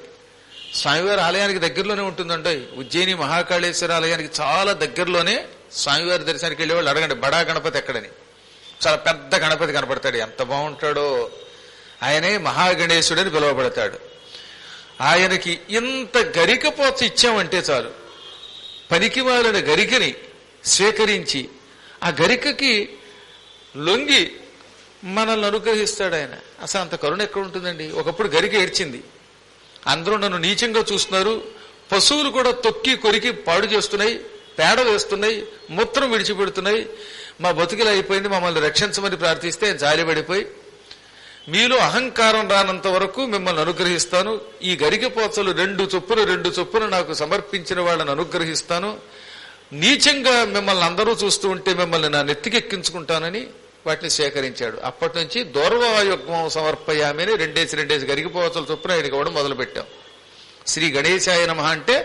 స్వామివారి ఆలయానికి దగ్గరలోనే ఉంటుందండి. ఉజ్జయిని మహాకాళేశ్వర ఆలయానికి చాలా దగ్గరలోనే స్వామివారి దర్శనానికి వెళ్ళేవాళ్ళు అడగండి బడా గణపతి ఎక్కడని. చాలా పెద్ద గణపతి కనపడతాడు. ఎంత బాగుంటాడో! ఆయనే మహాగణేశుడని పిలువబడతాడు. ఆయనకి ఇంత గరికపోత ఇచ్చామంటే చాలు, పనికి మాలిన గరికని స్వీకరించి ఆ గరికకి లొంగి మనల్ని అనుగ్రహిస్తాడు ఆయన. అసలు అంత కరుణ ఎక్కడ ఉంటుందండి? ఒకప్పుడు గరిక ఏడ్చింది, అందరూ నన్ను నీచంగా చూస్తున్నారు, పశువులు కూడా తొక్కి కొరికి పాడు చేస్తున్నాయి, పేడ వేస్తున్నాయి, మూత్రం విడిచిపెడుతున్నాయి, మా బతుకులు అయిపోయింది, మమ్మల్ని రక్షించమని ప్రార్థిస్తే జాలిపడిపోయి మీలో అహంకారం రానంత వరకు మిమ్మల్ని అనుగ్రహిస్తాను, ఈ గరికపోతలు 2 చొప్పున నాకు సమర్పించిన వాళ్ళని అనుగ్రహిస్తాను, నీచంగా మిమ్మల్ని అందరూ చూస్తూ ఉంటే మిమ్మల్ని నా నెత్తికెక్కించుకుంటానని వాటిని సేకరించాడు. అప్పటి నుంచి దూర్వాయుగ్మం సమర్పయామని 2 గరికపోతల చొప్పున ఆయనకి ఇవ్వడం మొదలుపెట్టాం. శ్రీ గణేశాయ నమః అంటే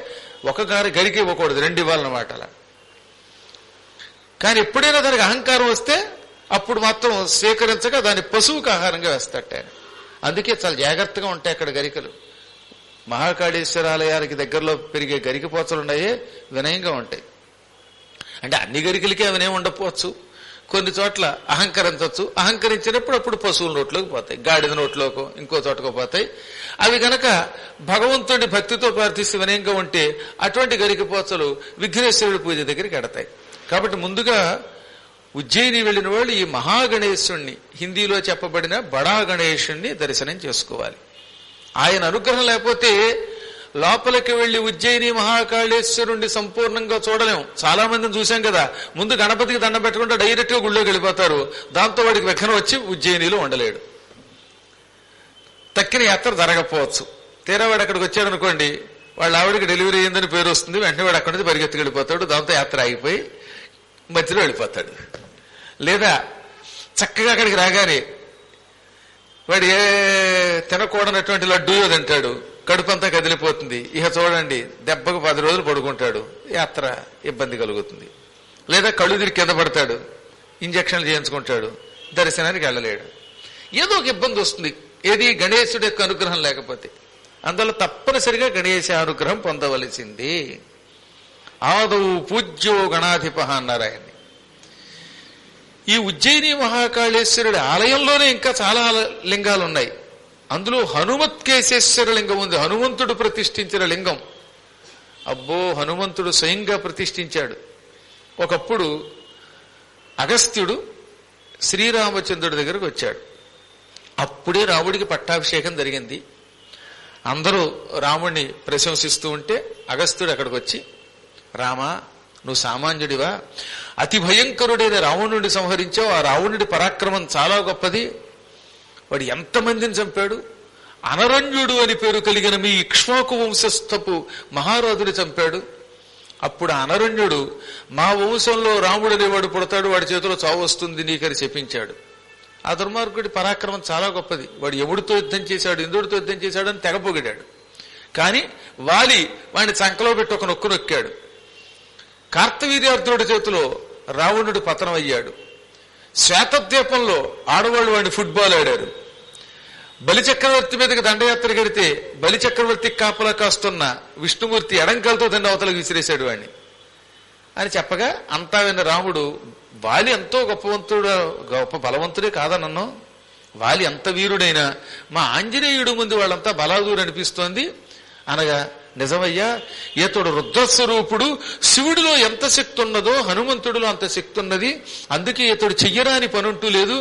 ఒక గరికి ఇవ్వకూడదు, 2 ఇవ్వాలన్నమాట. అలా కానీ ఎప్పుడైనా దానికి అహంకారం వస్తే అప్పుడు మాత్రం స్వీకరించగా దాన్ని పశువుకి ఆహారంగా వేస్తాట ఆయన. అందుకే చాలా జాగ్రత్తగా ఉంటాయి అక్కడ గరికలు. మహాకాళేశ్వరాలయానికి దగ్గరలో పెరిగే గరికపోతలు ఉన్నాయే వినయంగా ఉంటాయి. అంటే అన్ని గరికలకి అవనే ఉండకపోవచ్చు, కొన్ని చోట్ల అహంకరించవచ్చు. అహంకరించినప్పుడు అప్పుడు పశువుల నోట్లోకి పోతాయి, గాడిద నోట్లోకో ఇంకో చోటకో పోతాయి. అవి కనుక భగవంతుడి భక్తితో ప్రార్థిస్తూ వినయంగా ఉంటే అటువంటి గరికపోతలు విఘ్నేశ్వరుడి పూజ దగ్గరికి ఎడతాయి. కాబట్టి ముందుగా ఉజ్జయిని వెళ్లిన వాళ్ళు ఈ మహాగణేశుణ్ణి, హిందీలో చెప్పబడిన బడా గణేశుణ్ణి దర్శనం చేసుకోవాలి. ఆయన అనుగ్రహం లేకపోతే లోపలికి వెళ్లి ఉజ్జయిని మహాకాళేశ్వరుణ్ణి సంపూర్ణంగా చూడలేం. చాలా మందిని చూశాం కదా, ముందు గణపతికి దండం పెట్టకుండా డైరెక్ట్ గా గుళ్ళోకి వెళ్ళిపోతారు. దాంతో వాడికి వెక్కన వచ్చి ఉజ్జయినిలో ఉండలేడు, తక్కిన యాత్ర జరగకపోవచ్చు. తీరా వాడు అక్కడికి వచ్చాడు అనుకోండి, వాళ్ళ ఆవిడికి డెలివరీ అయిందని పేరు వస్తుంది, వెంటనే వాడు అక్కడి నుంచి పరిగెత్తుకు వెళ్ళిపోతాడు, దాంతో యాత్ర ఆగిపోయి మధ్యలో వెళ్ళిపోతాడు. లేదా చక్కగా అక్కడికి రాగానే వాడు ఏ తినకూడనటువంటి లడ్డూయో తింటాడు, కడుపంతా కదిలిపోతుంది. ఇక చూడండి, దెబ్బకు 10 రోజులు పడుకుంటాడు, యాత్ర ఇబ్బంది కలుగుతుంది. లేదా కళ్ళు తిరిగి కింద పడతాడు, ఇంజక్షన్లు చేయించుకుంటాడు, దర్శనానికి వెళ్ళలేడు, ఏదో ఒక ఇబ్బంది వస్తుంది. ఏది గణేశుడి యొక్క అనుగ్రహం లేకపోతే. అందువల్ల తప్పనిసరిగా గణేశ అనుగ్రహం పొందవలసింది. ఆదౌ పూజ్యో గణాధిప అన్నారు ఆయన్ని. ఈ ఉజ్జయిని మహాకాళేశ్వరుడి ఆలయంలోనే ఇంకా చాలా లింగాలు ఉన్నాయి. అందులో హనుమత్కేశేశ్వర లింగం ఉంది, హనుమంతుడు ప్రతిష్ఠించిన లింగం. అబ్బో, హనుమంతుడు స్వయంగా ప్రతిష్ఠించాడు. ఒకప్పుడు అగస్త్యుడు శ్రీరామచంద్రుడి దగ్గరకు వచ్చాడు. అప్పుడే రాముడికి పట్టాభిషేకం జరిగింది. అందరూ రాముడిని ప్రశంసిస్తూ ఉంటే అగస్త్యుడు అక్కడికి వచ్చి, రామా, నువ్వు సామాన్యుడివా? అతి భయంకరుడైన రావణుడిని సంహరించావు. ఆ రావణుడి పరాక్రమం చాలా గొప్పది. వాడు ఎంతమందిని చంపాడు. అనరణ్యుడు అని పేరు కలిగిన మీ ఇక్ష్వాకు వంశస్థపు మహారాజుని చంపాడు. అప్పుడు అనరణ్యుడు, మా వంశంలో రాముడు అనేవాడు పుడతాడు, వాడి చేతిలో చావు వస్తుంది నీకని చెప్పించాడు. ఆ దుర్మార్గుడి పరాక్రమం చాలా గొప్పది. వాడు యముడితో యుద్ధం చేశాడు, ఇంద్రుడితో యుద్ధం చేశాడు అని తెగపోగిడాడు. కానీ వాలి వాడిని చంకలో పెట్టి ఒక నొక్కు నొక్కాడు. కార్తవీర్యార్జునుడి చేతిలో రావణుడు పతనం అయ్యాడు. శ్వేతద్వీపంలో ఆడవాళ్ళు వాడిని ఫుట్బాల్ ఆడారు. బలిచక్రవర్తి మీదకి దండయాత్ర గడితే బలిచక్రవర్తికి కాపలా కాస్తున్న విష్ణుమూర్తి ఎడంకలతో దండ అవతలకు విసిరేశాడు వాడిని అని చెప్పగా అంతా విన్న రాముడు, వాలి ఎంతో గొప్ప బలవంతుడే కాదనన్ను, వాలి ఎంత వీరుడైనా మా ఆంజనేయుడు ముందు వాళ్ళంతా బలాదూరు అనిపిస్తోంది అనగా, నిజమయ్యా, ఇతడు రుద్రస్వరూపుడు, శివుడిలో ఎంత శక్తి ఉన్నదో హనుమంతుడిలో అంత శక్తి ఉన్నది, అందుకే ఇతడు చెయ్యరాని పనుంటూ లేదు,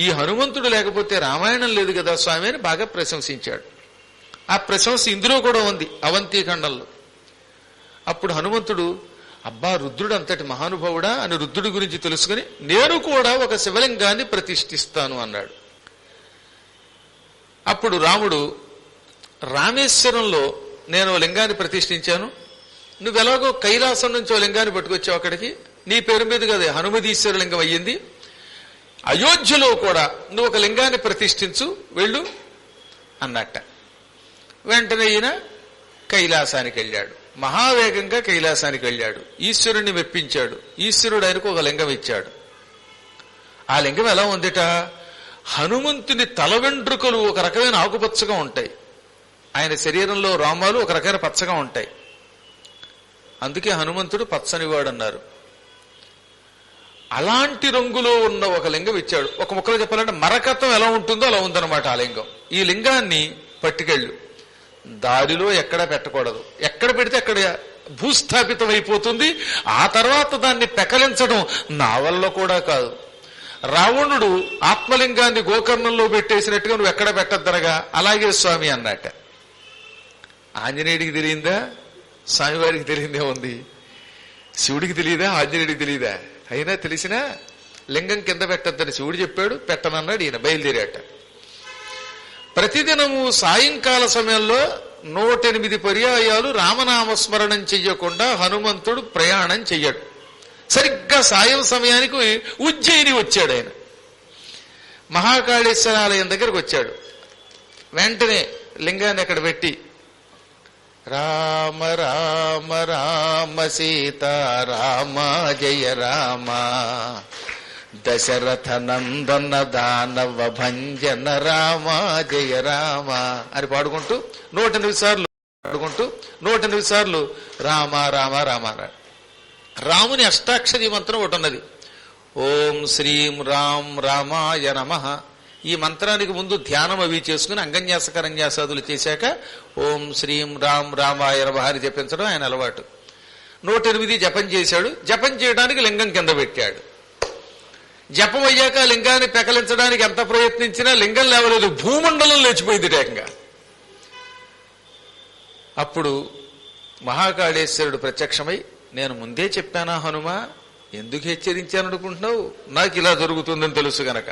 ఈ హనుమంతుడు లేకపోతే రామాయణం లేదు కదా స్వామి అని బాగా ప్రశంసించాడు. ఆ ప్రశంస ఇందులో కూడా ఉంది, అవంతిఖండంలో. అప్పుడు హనుమంతుడు, అబ్బా, రుద్రుడు అంతటి మహానుభావుడా అని రుద్రుడి గురించి తెలుసుకుని, నేను కూడా ఒక శివలింగాన్ని ప్రతిష్ఠిస్తాను అన్నాడు. అప్పుడు రాముడు, రామేశ్వరంలో నేను లింగాన్ని ప్రతిష్ఠించాను, నువ్వెలాగో కైలాసం నుంచి ఓ లింగాన్ని పట్టుకొచ్చావు, అక్కడికి నీ పేరు మీద కదా హనుమదీశ్వర లింగం అయ్యింది, అయోధ్యలో కూడా నువ్వు ఒక లింగాన్ని ప్రతిష్ఠించు, వెళ్ళు అన్నట్ట. వెంటనే ఈయన కైలాసానికి వెళ్ళాడు, మహావేగంగా కైలాసానికి వెళ్ళాడు, ఈశ్వరుణ్ణి మెప్పించాడు. ఈశ్వరుడు ఆయనకు ఒక లింగం ఇచ్చాడు. ఆ లింగం ఎలా ఉందిట, హనుమంతుని తల వెంట్రుకలు ఒక రకమైన ఆకుపచ్చగా ఉంటాయి, ఆయన శరీరంలో రోమాలు ఒక రకమైన పచ్చగా ఉంటాయి, అందుకే హనుమంతుడు పచ్చనివాడు అన్నారు. అలాంటి రంగులో ఉన్న ఒక లింగం ఇచ్చాడు. ఒక ముక్కలో చెప్పాలంటే మరకత్వం ఎలా ఉంటుందో అలా ఉందన్నమాట ఆ లింగం. ఈ లింగాన్ని పట్టుకెళ్ళు, దారిలో ఎక్కడా పెట్టకూడదు, ఎక్కడ పెడితే అక్కడ భూస్థాపితం అయిపోతుంది. ఆ తర్వాత దాన్ని పెకలించడం నా వల్ల కూడా కాదు, రావణుడు ఆత్మలింగాన్ని గోకర్ణంలో పెట్టేసినట్టుగా నువ్వు ఎక్కడ పెట్టద్దనగా అలాగే స్వామి అన్నట్ట. ఆంజనేయుడికి తెలియందా? స్వామివారికి తెలియదే ఉంది. శివుడికి తెలియదా? ఆంజనేయుడికి తెలియదా? అయినా తెలిసినా లింగం కింద పెట్టద్దని శివుడు చెప్పాడు, పెట్టనన్నాడు. ఈయన బయలుదేరాట. ప్రతిదినము సాయంకాల సమయంలో 108 పర్యాయాలు రామనామస్మరణం చెయ్యకుండా హనుమంతుడు ప్రయాణం చెయ్యడు. సరిగ్గా సాయం సమయానికి ఉజ్జయిని వచ్చాడు. ఆయన మహాకాళేశ్వర ఆలయం దగ్గరకు వచ్చాడు. వెంటనే లింగాన్ని అక్కడ పెట్టి రామ రామ రామ సీత రామ జయ రామ దశరథ నందన దానవ భంజన రామ జయ రామ అని పాడుకుంటూ 108 సార్లు రామ రామ రామ అన్నాడు. రాముని అష్టాక్షరి మంత్రం ఒకటి ఉన్నది. ఓం శ్రీం రాం రామాయ నమః. ఈ మంత్రానికి ముందు ధ్యానం అవి చేసుకుని అంగన్యాస కరన్యాసాదులు చేశాక ఓం శ్రీం రాం రామాయ నమః అని జపించడం ఆయన అలవాటు. 108 జపం చేశాడు. జపం చేయడానికి లింగం కింద పెట్టాడు. జపం అయ్యాక లింగాన్ని పెకలించడానికి ఎంత ప్రయత్నించినా లింగం లేవలేదు. భూమండలం లేచిపోయింది ఏకంగా. అప్పుడు మహాకాళేశ్వరుడు ప్రత్యక్షమై, నేను ముందే చెప్పానా హనుమా, ఎందుకు హెచ్చరించాననుకుంటున్నావు? నాకు ఇలా జరుగుతుందని తెలుసు గనక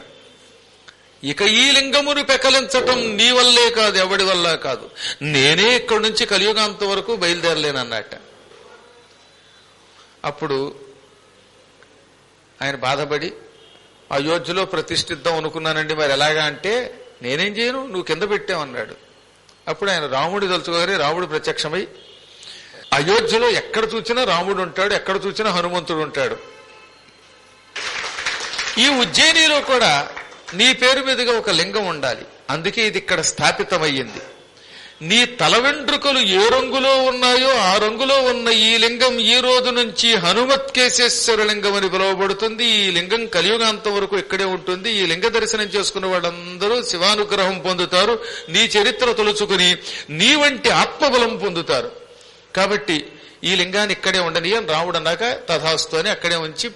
ఇక ఈ లింగమును పెకలించటం నీ వల్లే కాదు, ఎవడి వల్ల కాదు, నేనే ఇక్కడి నుంచి కలియుగాంత వరకు బయలుదేరలేనన్నట్ట. అప్పుడు ఆయన బాధపడి, అయోధ్యలో ప్రతిష్ఠిద్దాం అనుకున్నానండి, మరి ఎలాగా అంటే, నేనేం చేయను, నువ్వు కింద పెట్టావన్నాడు. అప్పుడు ఆయన రాముడి తలుచుకోగానే రాముడు ప్రత్యక్షమై, అయోధ్యలో ఎక్కడ చూసినా రాముడు ఉంటాడు, ఎక్కడ చూసినా హనుమంతుడు ఉంటాడు. ఈ ఉజ్జయినిలో కూడా నీ పేరు మీదుగా ఒక లింగం ఉండాలి, అందుకే ఇది ఇక్కడ స్థాపితమయ్యింది. నీ తల వెంట్రుకలు ఏ రంగులో ఉన్నాయో ఆ రంగులో ఉన్న ఈ లింగం ఈ రోజు నుంచి హనుమత్కేశేశ్వర లింగం అని పిలువబడుతుంది. ఈ లింగం కలియుగాంతం వరకు ఇక్కడే ఉంటుంది. ఈ లింగ దర్శనం చేసుకున్న వాళ్ళందరూ శివానుగ్రహం పొందుతారు. నీ చరిత్ర తలుచుకుని నీ వంటి ఆత్మబలం పొందుతారు. కాబట్టి ఈ లింగాన్ని ఇక్కడే ఉండని అని రాముడు అన్నాక తథాస్తు అని అక్కడే ఉంచి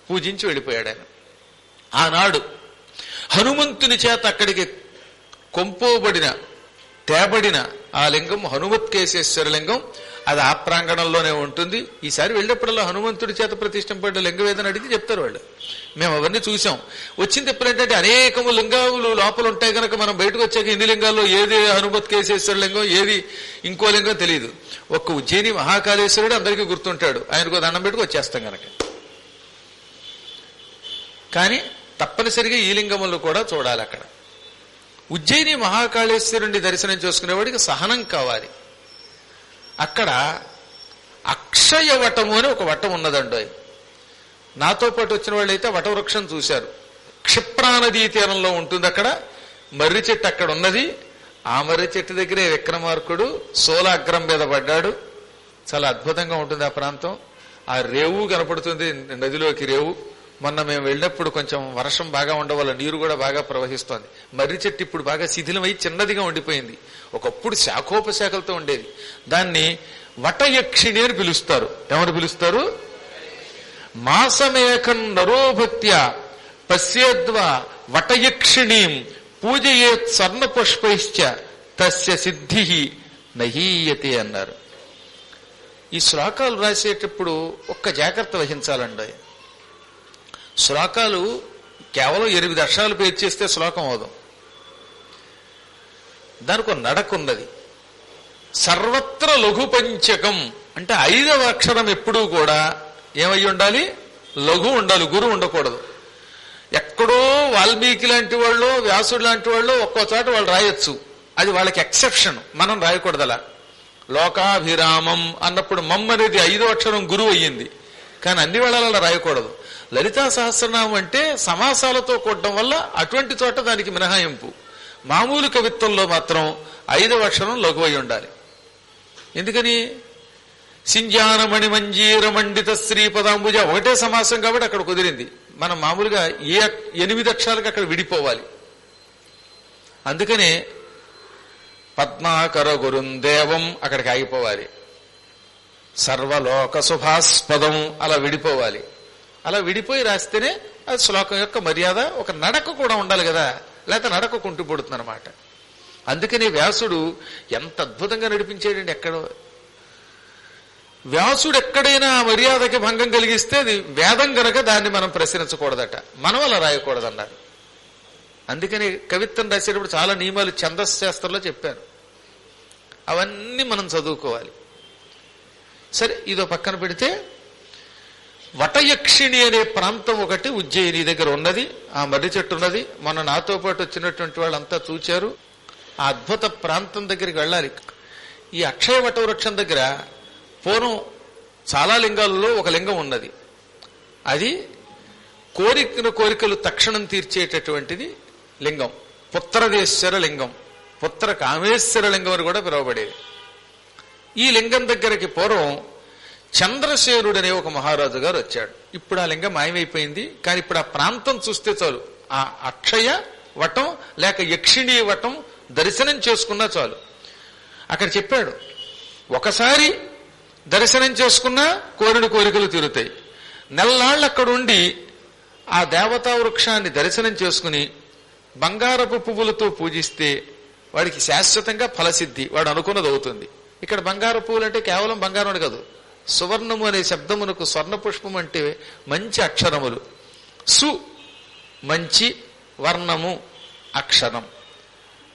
పూజించి వెళ్ళిపోయాడు ఆయన. ఆనాడు హనుమంతుని చేత అక్కడికి కొంపోబడిన తేబడిన ఆ లింగం హనుమత్కేశేశ్వర లింగం. అది ఆ ప్రాంగణంలోనే ఉంటుంది. ఈసారి వెళ్ళేప్పుడల్లా హనుమంతుడి చేత ప్రతిష్ఠింపబడ్డ లింగం ఏదని అడిగితే చెప్తారు వాళ్ళు. మేము అవన్నీ చూసాం. వచ్చింది ఎప్పుడంటే అనేకము లింగాలు లోపల ఉంటాయి కనుక మనం బయటకు వచ్చాక ఇన్ని లింగాల్లో ఏది హనుమత్కేశేశ్వర లింగం, ఏది ఇంకో లింగం తెలియదు. ఒక్క ఉజ్జయిని మహాకాళేశ్వరుడు అందరికీ గుర్తుంటాడు. ఆయనకు దండం పెట్టుకు వచ్చేస్తాం కనుక. కానీ తప్పనిసరిగా ఈ లింగములు కూడా చూడాలి. అక్కడ ఉజ్జయిని మహాకాళేశ్వరుణ్ణి దర్శనం చేసుకునేవాడికి సహనం కావాలి. అక్కడ అక్షయ వటము అని ఒక వటం ఉన్నదండి. నాతో పాటు వచ్చిన వాళ్ళు అయితే వటవృక్షం చూశారు. క్షిప్రానదీ తీరంలో ఉంటుంది. అక్కడ మర్రి చెట్టు అక్కడ ఉన్నది. ఆ మర్రి చెట్టు దగ్గరే విక్రమార్కుడు శూలాగ్రం మీద పడ్డాడు. చాలా అద్భుతంగా ఉంటుంది ఆ ప్రాంతం. ఆ రేవు కనపడుతుంది, నదిలోకి రేవు. మొన్న మేము వెళ్ళినప్పుడు కొంచెం వర్షం బాగా ఉండడం వల్ల నీరు కూడా బాగా ప్రవహిస్తోంది. మర్రి చెట్టు ఇప్పుడు బాగా శిథిలమై చిన్నదిగా ఉండిపోయింది. ఒకప్పుడు శాఖోపశాఖలతో ఉండేది. దాన్ని వటయక్షిణి అని పిలుస్తారు. ఎవరు పిలుస్తారు? మాసమేకం నరోభక్త్య పశ్యేద్వా వటయక్షిణీం పూజయేత్ స్వర్ణ పుష్పైశ్చ తస్య సిద్ధి నహీయతే అన్నారు. ఈ శ్లోకాలు రాసేటప్పుడు ఒక్క జాగ్రత్త వహించాలండి. శ్లోకాలు కేవలం 8 అక్షరాలు పేరు చేస్తే శ్లోకం అవదు. దానికి ఒక నడకున్నది. సర్వత్ర లఘు పంచకం అంటే 5వ అక్షరం ఎప్పుడూ కూడా ఏమై ఉండాలి? లఘు ఉండాలి, గురు ఉండకూడదు. ఎక్కడో వాల్మీకి లాంటి వాళ్ళు, వ్యాసుడు లాంటి వాళ్ళు ఒక్కో చోట వాళ్ళు రాయొచ్చు. అది వాళ్ళకి ఎక్సెప్షన్, మనం రాయకూడదు. అలా లోకాభిరామం అన్నప్పుడు మమ్ అనేది 5వ అక్షరం గురువు అయ్యింది. కానీ అన్ని వేళలా రాయకూడదు. లలితా సహస్రనామం అంటే సమాసాలతో కూడడం వల్ల అటువంటి చోట దానికి మినహాయింపు. మామూలు కవిత్వంలో మాత్రం 5వ అక్షరం లఘు అయి ఉండాలి. ఎందుకని? సింజానమణి మంజీర మండిత శ్రీపదాంబుజ ఒకటే సమాసం కాబట్టి అక్కడ కుదిరింది. మనం మామూలుగా 8 అక్షరాలకు అక్కడ విడిపోవాలి. అందుకనే పద్మాకర గురుందేవం అక్కడికి ఆగిపోవాలి. సర్వలోక శుభాస్పదం అలా విడిపోవాలి. అలా విడిపోయి రాస్తేనే అది శ్లోకం యొక్క మర్యాద. ఒక నడక కూడా ఉండాలి కదా, లేకపోతే నడక కుంటుపడుతుంది అనమాట. అందుకని వ్యాసుడు ఎంత అద్భుతంగా నడిపించాడండి. వ్యాసుడు ఎక్కడైనా మర్యాదకి భంగం కలిగిస్తే అది వేదం గనక దాన్ని మనం ప్రశ్నించకూడదట, మనం అలా రాయకూడదన్నారు. అందుకని కవిత్వం రాసేటప్పుడు చాలా నియమాలు ఛందశాస్త్రంలో చెప్పారు, అవన్నీ మనం చదువుకోవాలి. సరే, ఇదో పక్కన పెడితే వటయక్షిణి అనే ప్రాంతం ఒకటి ఉజ్జయిని దగ్గర ఉన్నది. ఆ మర్రి చెట్టు ఉన్నది. మొన్న నాతో పాటు వచ్చినటువంటి వాళ్ళంతా చూచారు. ఆ అద్భుత ప్రాంతం దగ్గరికి వెళ్ళాలి. ఈ అక్షయ వట వృక్షం దగ్గర పూర్వం చాలా లింగాలలో ఒక లింగం ఉన్నది. అది కోరికలు తక్షణం తీర్చేటటువంటిది లింగం. పుత్రదేశ్వర లింగం, పుత్ర కామేశ్వర లింగం అని కూడా పిలువబడేది. ఈ లింగం దగ్గరికి పూర్వం చంద్రసేనుడు అనే ఒక మహారాజు గారు వచ్చాడు. ఇప్పుడు ఆ లింగం మాయమైపోయింది. కానీ ఇప్పుడు ఆ ప్రాంతం చూస్తే చాలు, ఆ అక్షయ వటం లేక యక్షిణీ వటం దర్శనం చేసుకున్నా చాలు. అక్కడ చెప్పాడు, ఒకసారి దర్శనం చేసుకున్నా కోరిన కోరికలు తీరుతాయి. నెల్లాళ్ళు అక్కడ ఉండి ఆ దేవతా వృక్షాన్ని దర్శనం చేసుకుని బంగారపు పువ్వులతో పూజిస్తే వాడికి శాశ్వతంగా ఫలసిద్ధి, వాడు అనుకున్నది అవుతుంది. ఇక్కడ బంగారు పువ్వులు అంటే కేవలం బంగారం కాదు, సువర్ణము అనే శబ్దమునకు స్వర్ణ పుష్పం అంటే మంచి అక్షరములు. సు మంచి, వర్ణము అక్షరం.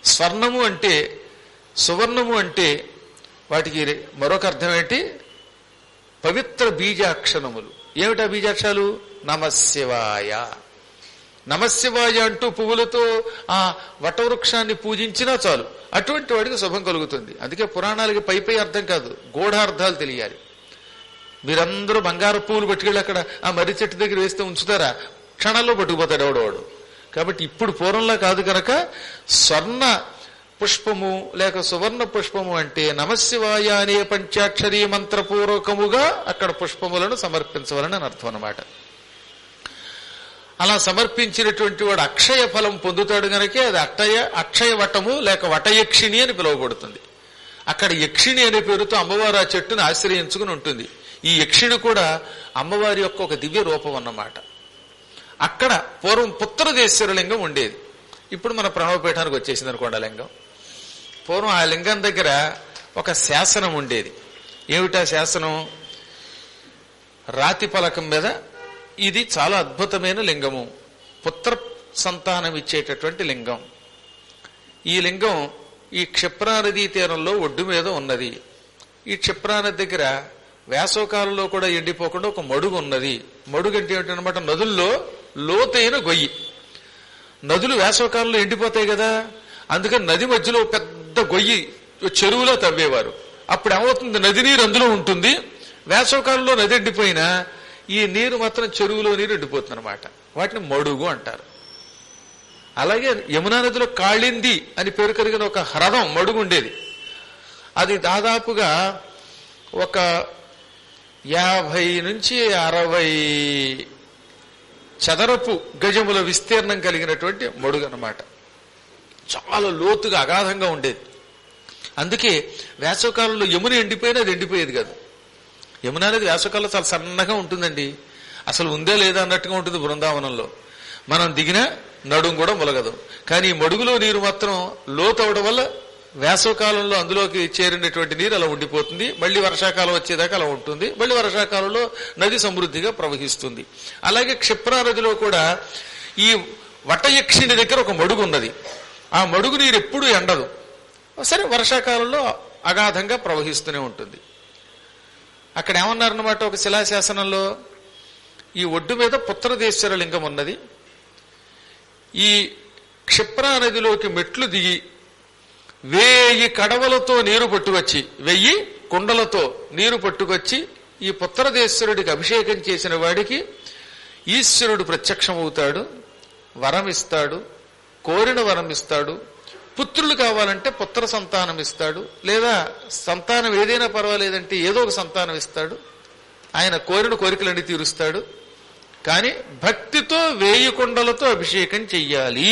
స్వర్ణము అంటే, సువర్ణము అంటే వాటికి మరొక అర్థం ఏంటి? పవిత్ర బీజాక్షరములు. ఏమిటా బీజాక్షరాలు? నమశివాయ. నమశివాయ అంటూ పువ్వులతో ఆ వటవృక్షాన్ని పూజించినా చాలు, అటువంటి వాడికి శుభం కలుగుతుంది. అందుకే పురాణాలకి పై అర్థం కాదు, గూఢార్థాలు తెలియాలి. మీరందరూ బంగారు పువ్వులు పట్టుకెళ్ళి అక్కడ ఆ మర్రి చెట్టు దగ్గర వేస్తే ఉంచుతారా? క్షణాల్లో పట్టుకుపోతాడు ఎవడవాడు. కాబట్టి ఇప్పుడు పూర్వంలా కాదు కనుక స్వర్ణ పుష్పము లేక సువర్ణ పుష్పము అంటే నమశివాయ అనే పంచాక్షరీ మంత్రపూర్వకముగా అక్కడ పుష్పములను సమర్పించవాలని అర్థం అన్నమాట. అలా సమర్పించినటువంటి వాడు అక్షయ ఫలం పొందుతాడు గనకే అది అక్షయ వటము లేక వటయక్షిణి అని పిలువబడుతుంది. అక్కడ యక్షిణి అనే పేరుతో అమ్మవారు ఆ చెట్టును ఆశ్రయించుకుని ఉంటుంది. ఈ యక్షిణి కూడా అమ్మవారి యొక్క ఒక దివ్య రూపం అన్నమాట. అక్కడ పూర్వం పుత్రదేశ్వర లింగం ఉండేది. ఇప్పుడు మన ప్రణవపీఠానికి వచ్చేసింది అనుకోండి ఆ లింగం. పూర్వం ఆ లింగం దగ్గర ఒక శాసనం ఉండేది. ఏమిటా శాసనం? రాతి పలకం మీద ఇది చాలా అద్భుతమైన లింగము, పుత్ర సంతానం ఇచ్చేటటువంటి లింగం. ఈ లింగం ఈ క్షిప్రానదీ తీరంలో ఒడ్డు మీద ఉన్నది. ఈ క్షిప్రానది దగ్గర వేసవకాలంలో కూడా ఎండిపోకుండా ఒక మడుగు ఉన్నది. మడుగు అంటే ఏమిటనమాట? నదుల్లో లోతైన గొయ్యి. నదులు వేసవకాలంలో ఎండిపోతాయి కదా, అందుకని నది మధ్యలో పెద్ద గొయ్యి చెరువులో తవ్వేవారు. అప్పుడు ఏమవుతుంది? నది నీరు అందులో ఉంటుంది. వేసవకాలంలో నది ఎండిపోయినా ఈ నీరు మాత్రం చెరువులో నీరు ఎండిపోతుంది అనమాట. వాటిని మడుగు అంటారు. అలాగే యమునా నదిలో కాళింది అని పేరు కలిగిన ఒక హ్రదం మడుగు ఉండేది. అది దాదాపుగా ఒక 50 నుంచి 60 చదరపు గజముల విస్తీర్ణం కలిగినటువంటి మడుగు అన్నమాట. చాలా లోతుగా అగాధంగా ఉండేది. అందుకే వేసవకాలంలో యమున ఎండిపోయినా అది ఎండిపోయేది కాదు. యమునా నది వేసవకాలంలో చాలా సన్నగా ఉంటుందండి. అసలు ఉందే లేదా అన్నట్టుగా ఉంటుంది బృందావనంలో. మనం దిగినా నడుము కూడా మొలగదు. కానీ ఈ మడుగులో నీరు మాత్రం లోతు అవడం వల్ల వేసవకాలంలో అందులోకి చేరినటువంటి నీరు అలా ఉండిపోతుంది. మళ్ళీ వర్షాకాలం వచ్చేదాకా అలా ఉంటుంది. మళ్ళీ వర్షాకాలంలో నది సమృద్ధిగా ప్రవహిస్తుంది. అలాగే క్షిప్రా నదిలో కూడా ఈ వటయక్షిణి దగ్గర ఒక మడుగు ఉన్నది. ఆ మడుగు నీరు ఎప్పుడూ ఎండదు. సరే, వర్షాకాలంలో అగాధంగా ప్రవహిస్తూనే ఉంటుంది. అక్కడ ఏమన్నారన్నమాట ఒక శిలాశాసనంలో, ఈ ఒడ్డు మీద పుత్రదేశ్వర లింగం ఉన్నది. ఈ క్షిప్రా నదిలోకి మెట్లు దిగి 1000 కడవలతో నీరు పట్టుకొచ్చి 1000 కుండలతో నీరు పట్టుకొచ్చి ఈ పుత్రదేశ్వరుడికి అభిషేకం చేసిన వాడికి ఈశ్వరుడు ప్రత్యక్షమవుతాడు, వరం ఇస్తాడు, కోరిన వరం ఇస్తాడు. పుత్రులు కావాలంటే పుత్ర సంతానం ఇస్తాడు, లేదా సంతానం ఏదైనా పర్వాలేదంటే ఏదో ఒక సంతానం ఇస్తాడు. ఆయన కోరిన కోరికలన్నీ తీరుస్తాడు. కానీ భక్తితో 1000 కుండలతో అభిషేకం చెయ్యాలి,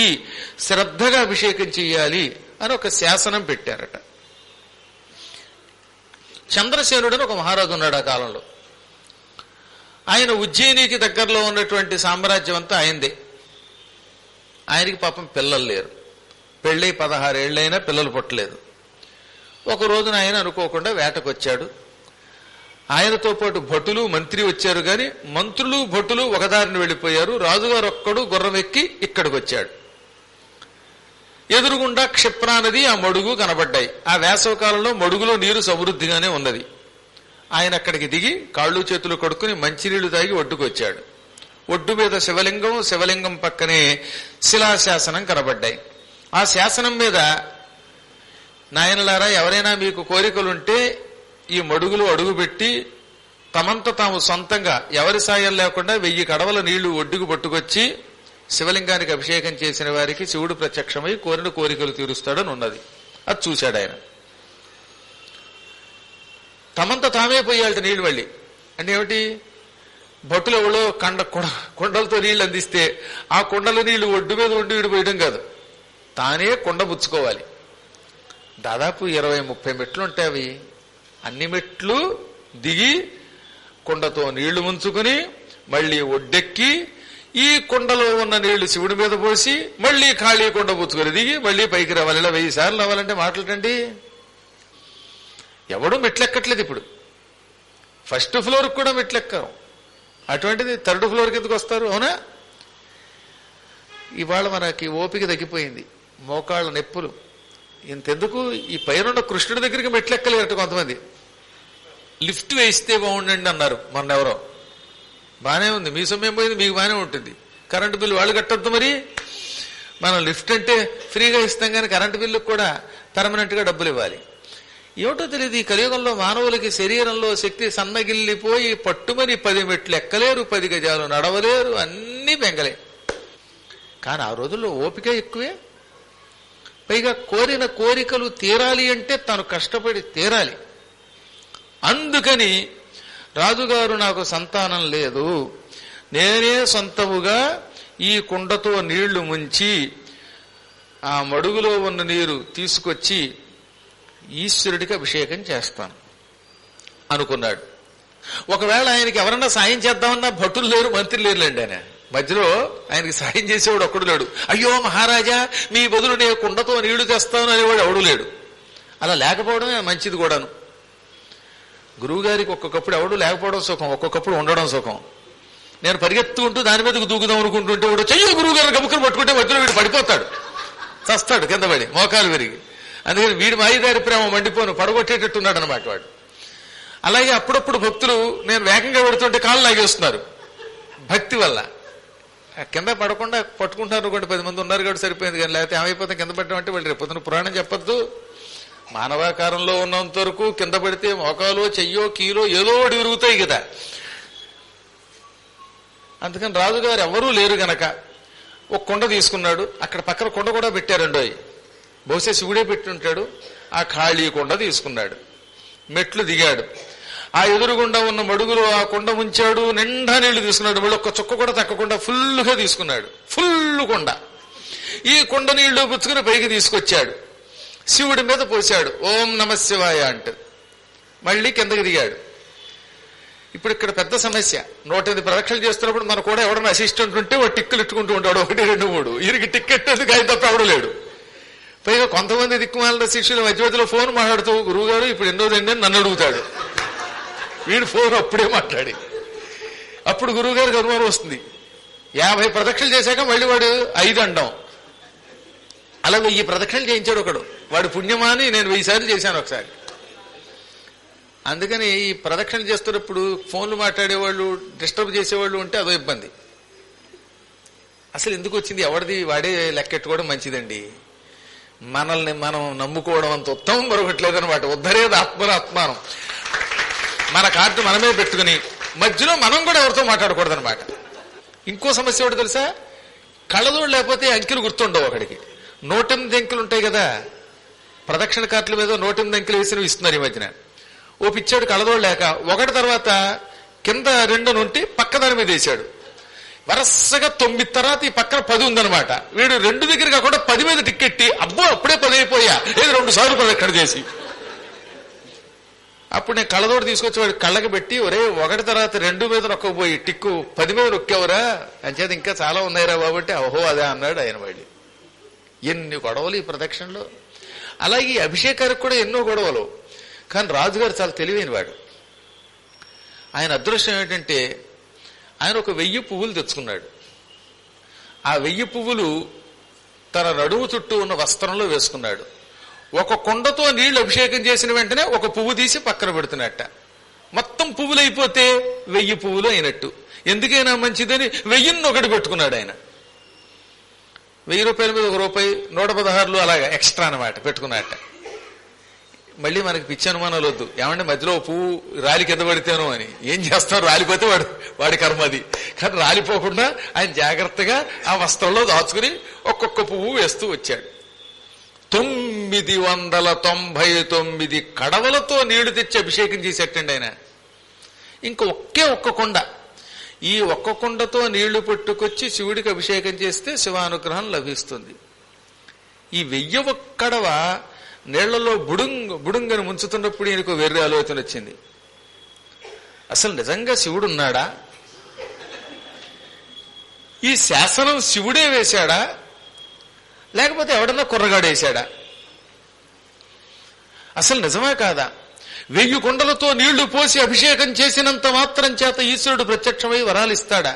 శ్రద్ధగా అభిషేకం చెయ్యాలి అని ఒక శాసనం పెట్టారట. చంద్రసేనుడని ఒక మహారాజు ఉన్నాడు ఆ కాలంలో. ఆయన ఉజ్జయినికి దగ్గరలో ఉన్నటువంటి సామ్రాజ్యం అంతా ఆయనదే. ఆయనకి పాపం పిల్లలు లేరు. పెళ్ళై 16 ఏళ్ళైనా పిల్లలు పుట్టలేదు. ఒక రోజున ఆయన అనుకోకుండా వేటకొచ్చాడు. ఆయనతో పాటు భటులు మంత్రి వచ్చారు. కానీ మంత్రులు భటులు ఒకదారిని వెళ్ళిపోయారు. రాజుగారు ఒక్కడు గుర్రం ఎక్కి ఇక్కడికి వచ్చాడు. ఎదురుగుండా క్షిప్రా నది, ఆ మడుగు కనబడ్డాయి. ఆ వేసవకాలంలో మడుగులో నీరు సమృద్ధిగానే ఉన్నది. ఆయన అక్కడికి దిగి కాళ్ళు చేతులు కడుక్కుని మంచినీళ్లు తాగి ఒడ్డుకొచ్చాడు. ఒడ్డు మీద శివలింగం, శివలింగం పక్కనే శిలాశాసనం కనబడ్డాయి. ఆ శాసనం మీద, నాయనలారా, ఎవరైనా మీకు కోరికలుంటే ఈ మడుగులో అడుగుపెట్టి తమంత తాము సొంతంగా ఎవరి సాయం లేకుండా 1000 కడవల నీళ్లు ఒడ్డుకు పట్టుకొచ్చి శివలింగానికి అభిషేకం చేసిన వారికి శివుడు ప్రత్యక్షమై కోరిన కోరికలు తీరుస్తాడని ఉన్నది. అది చూశాడు ఆయన. తమంత తామే పోయాలట నీళ్లు. మళ్ళీ అంటే ఏమిటి? భట్టులు ఎవరో కుండలతో నీళ్లు అందిస్తే ఆ కుండల నీళ్లు ఒడ్డు మీద ఉండి విడిపోయడం కాదు, తానే కుండ పుచ్చుకోవాలి. దాదాపు 20-30 మెట్లు ఉంటాయి. అవి అన్ని మెట్లు దిగి కుండతో నీళ్లు ముంచుకుని మళ్ళీ ఒడ్డెక్కి ఈ కుండలో ఉన్న నీళ్లు శివుడి మీద పోసి మళ్ళీ ఖాళీ కుండ పుచ్చుకొని దిగి మళ్ళీ పైకి రావాలి. ఇలా 1000 సార్లు అవ్వాలంటే మాట్లాడండి. ఎవడూ మెట్లెక్కట్లేదు ఇప్పుడు. ఫస్ట్ ఫ్లోర్కి కూడా మెట్లెక్కరు. అటువంటిది 3rd ఫ్లోర్కి ఎందుకు వస్తారు? అవునా? ఇవాళ మనకి ఓపిక తగ్గిపోయింది, మోకాళ్ళ నొప్పులు. ఇంతెందుకు, ఈ పైన కృష్ణుడి దగ్గరికి మెట్లెక్కలేరట కొంతమంది. లిఫ్ట్ వేయిస్తే బాగుండండి అన్నారు మొన్నెవరో. బానే ఉంది, మీ సమయం పోయింది, మీకు బానే ఉంటుంది. కరెంటు బిల్లు వాళ్ళు కట్టొద్దు. మరి మనం లిఫ్ట్ అంటే ఫ్రీగా ఇస్తాం, కానీ కరెంటు బిల్లుకు కూడా పర్మనెంట్ గా డబ్బులు ఇవ్వాలి. ఏమిటో తెలియదు, ఈ కలియుగంలో మానవులకి శరీరంలో శక్తి సన్నగిల్లిపోయి పట్టుమని 10 మెట్లు ఎక్కలేరు, 10 గజాలు నడవలేరు, అన్నీ బెంగలే. కానీ ఆ రోజుల్లో ఓపిక ఎక్కువే. పైగా కోరిన కోరికలు తీరాలి అంటే తాను కష్టపడి తీరాలి. అందుకని రాజుగారు, నాకు సంతానం లేదు, నేనే సొంతముగా ఈ కుండతో నీళ్లు ముంచి ఆ మడుగులో ఉన్న నీరు తీసుకొచ్చి ఈశ్వరుడికి అభిషేకం చేస్తాను అనుకున్నాడు. ఒకవేళ ఆయనకి ఎవరన్నా సాయం చేద్దామన్నా భటులు లేరు, మంత్రులు లేరులేండి. ఆయన మధ్యలో ఆయనకి సాయం చేసేవాడు ఒక్కడు లేడు. అయ్యో మహారాజా, మీ బదులు నేను కుండతో నీళ్లు తెస్తాను అనేవాడు ఎవడు లేడు. అలా లేకపోవడమే మంచిది కూడాను. గురువు గారికి ఒక్కొక్కప్పుడు ఎవడు లేకపోవడం సుఖం, ఒక్కొక్కప్పుడు ఉండడం సుఖం. నేను పరిగెత్తుకుంటూ దాని మీదకు దూకుదాం అనుకుంటుంటే వాడు చెయ్యో గురువు గారు గబుక్కుని పట్టుకుంటే మధ్యలో వీడు పడిపోతాడు, చస్తాడు కింద పడి, మోకాలు విరిగి. అందుకని వీడి మాయిదారి ప్రేమ మండిపోను పడగొట్టేటట్టున్నాడు అనమాట వాడు. అలాగే అప్పుడప్పుడు భక్తులు నేను వేగంగా పెడుతుంటే కాళ్ళు లాగేస్తున్నారు భక్తి వల్ల. కింద పడకుండా పట్టుకుంటున్నారు అనుకోండి, 10 మంది ఉన్నారు కాబట్టి సరిపోయింది. కానీ లేకపోతే ఏమైపోతే కింద పెట్టమంటే వాళ్ళు రేపు పొద్దున పురాణం చెప్పద్దు. మానవాకారంలో ఉన్నంత వరకు కింద పడితే మోకాలో చెయ్యో కీలో ఏదో ఒకటి విరుగుతాయి కదా. అందుకని రాజుగారు ఎవరూ లేరు గనక ఒక కొండ తీసుకున్నాడు. అక్కడ పక్కన కొండ కూడా పెట్టారండో, బహుశా శివుడే పెట్టి ఉంటాడు. ఆ ఖాళీ కొండ తీసుకున్నాడు, మెట్లు దిగాడు. ఆ ఎదురుగుండా ఉన్న మడుగులో ఆ కొండ ఉంచాడు, నిండా నీళ్లు తీసుకున్నాడు. మళ్ళీ ఒక్క చుక్క కూడా తక్కకుండా ఫుల్గా తీసుకున్నాడు, ఫుల్ కొండ. ఈ కొండ నీళ్లు పుచ్చుకుని పైకి తీసుకొచ్చాడు, శివుడి మీద పోశాడు, ఓం నమ శివాయ అంటూ. మళ్ళీ కిందకి దిగాడు. ఇప్పుడు ఇక్కడ పెద్ద సమస్య, 108 ప్రదక్షిణలు చేస్తున్నప్పుడు మన కూడా ఎవడన్నా అసిస్టెంట్ ఉంటే వాడు టిక్కులు ఇట్టుకుంటూ ఉంటాడు, 1, 2, 3. ఈయనకి టిక్కెట్ ఎందుకు ఆయన తప్ప ఎవడు లేడు. పైగా కొంతమంది దిక్కుమాల శిష్యులు మధ్య మధ్యలో ఫోన్ మాట్లాడుతూ, గురువు గారు ఇప్పుడు ఎన్నో తిండి అని నన్ను అడుగుతాడు. వీడు ఫోన్ అప్పుడే మాట్లాడి, అప్పుడు గురువు గారికి అనుమానం వస్తుంది. 50 ప్రదక్షిణలు చేశాక మళ్ళీ వాడు 5 అండం. అలా 1000 ప్రదక్షిణలు చేయించాడు ఒకడు. వాడు పుణ్యమాని నేను 1000 సార్లు చేశాను ఒకసారి. అందుకని ఈ ప్రదక్షిణలు చేస్తున్నప్పుడు ఫోన్లు మాట్లాడేవాళ్ళు, డిస్టర్బ్ చేసేవాళ్ళు ఉంటే అదో ఇబ్బంది. అసలు ఎందుకు వచ్చింది, ఎవరిది వాడే లెక్కెట్టుకోవడం మంచిదండి. మనల్ని మనం నమ్ముకోవడం అంత ఉత్తమం మరొకట్లేదనమాట. ఉద్ధరేది ఆత్మనాత్మానం. మన కార్డు మనమే పెట్టుకుని మధ్యలో మనం కూడా ఎవరితో మాట్లాడకూడదనమాట. ఇంకో సమస్య ఒకటి తెలుసా, కళ్ళదోడు లేకపోతే అంకెలు గుర్తుండవు. ఒకడికి 108 అంకెలు ఉంటాయి కదా, ప్రదక్షిణ కార్డుల మీద 108 అంకెలు వేసినవి ఇస్తున్నారు ఈ మధ్యన. ఓ పిచ్చాడు కళ్ళదోడు లేక 1 తర్వాత కింద 2 నుండి పక్క దాని మీద వేశాడు. వరసగా 9 తర్వాత ఈ పక్కన 10 ఉందనమాట. వీడు 2 దగ్గర కాకుండా 10 మీద టిక్కెట్టి, అబ్బో అప్పుడే 10 అయిపోయా, ఏది 2 సార్లు ప్రదక్షిణ చేసి. అప్పుడు నేను కళ్ళతోటి తీసుకొచ్చి వాడి కళ్ళకి పెట్టి ఒరే ఒకటి తర్వాత 2 మీద నొక్కకపోయి టిక్కు 10 మీద నొక్కేవరా అంచేది ఇంకా చాలా ఉన్నాయిరా బాబట్టి ఓహో అదే అన్నాడు ఆయన. వాడి ఎన్ని గొడవలు ఈ ప్రదక్షిణలో. అలాగే ఈ అభిషేకానికి కూడా ఎన్నో గొడవలు. కానీ రాజుగారు చాలా తెలివైన వాడు. ఆయన అదృష్టం ఏంటంటే ఆయన ఒక 1000 పువ్వులు తెచ్చుకున్నాడు. ఆ 1000 పువ్వులు తన నడుము చుట్టూ ఉన్న వస్త్రంలో వేసుకున్నాడు. ఒక కుండతో నీళ్లు అభిషేకం చేసిన వెంటనే ఒక పువ్వు తీసి పక్కన పెడుతున్నట్ట. మొత్తం పువ్వులు అయిపోతే 1000 పువ్వులు అయినట్టు. ఎందుకైనా మంచిదని 1000 పెట్టుకున్నాడు ఆయన. 1000 రూపాయల మీద ₹1, 116 అలాగా ఎక్స్ట్రా అన్నమాట పెట్టుకున్నట్ట. మళ్ళీ మనకి పిచ్చి అనుమానాలు వద్దు. ఏమంటే మధ్యలో పువ్వు రాలి కింద పడితేనో అని. ఏం చేస్తాడు, రాలిపోతే వాడి కర్మ అది. కానీ రాలిపోకుండా ఆయన జాగ్రత్తగా ఆ వస్త్రంలో దాచుకుని ఒక్కొక్క పువ్వు వేస్తూ వచ్చాడు. 999 కడవలతో నీళ్లు తెచ్చి అభిషేకం చేసేటండి ఆయన. ఇంక ఒక్క కొండ. ఈ ఒక్క కొండతో నీళ్లు పట్టుకొచ్చి శివుడికి అభిషేకం చేస్తే శివానుగ్రహం లభిస్తుంది. ఈ 1000 కడవ నీళ్లలో బుడుంగని ముంచుతున్నప్పుడు ఈయనకు వెర్రి ఆలోచన వచ్చింది. అసలు నిజంగా శివుడున్నాడా? ఈ శాసనం శివుడే వేశాడా లేకపోతే ఎవడన్నా కుర్రగాడేశాడా? అసలు నిజమే కాదా? 1000 కుండలతో నీళ్లు పోసి అభిషేకం చేసినంత మాత్రం చేత ఈశ్వరుడు ప్రత్యక్షమై వరాలు ఇస్తాడా?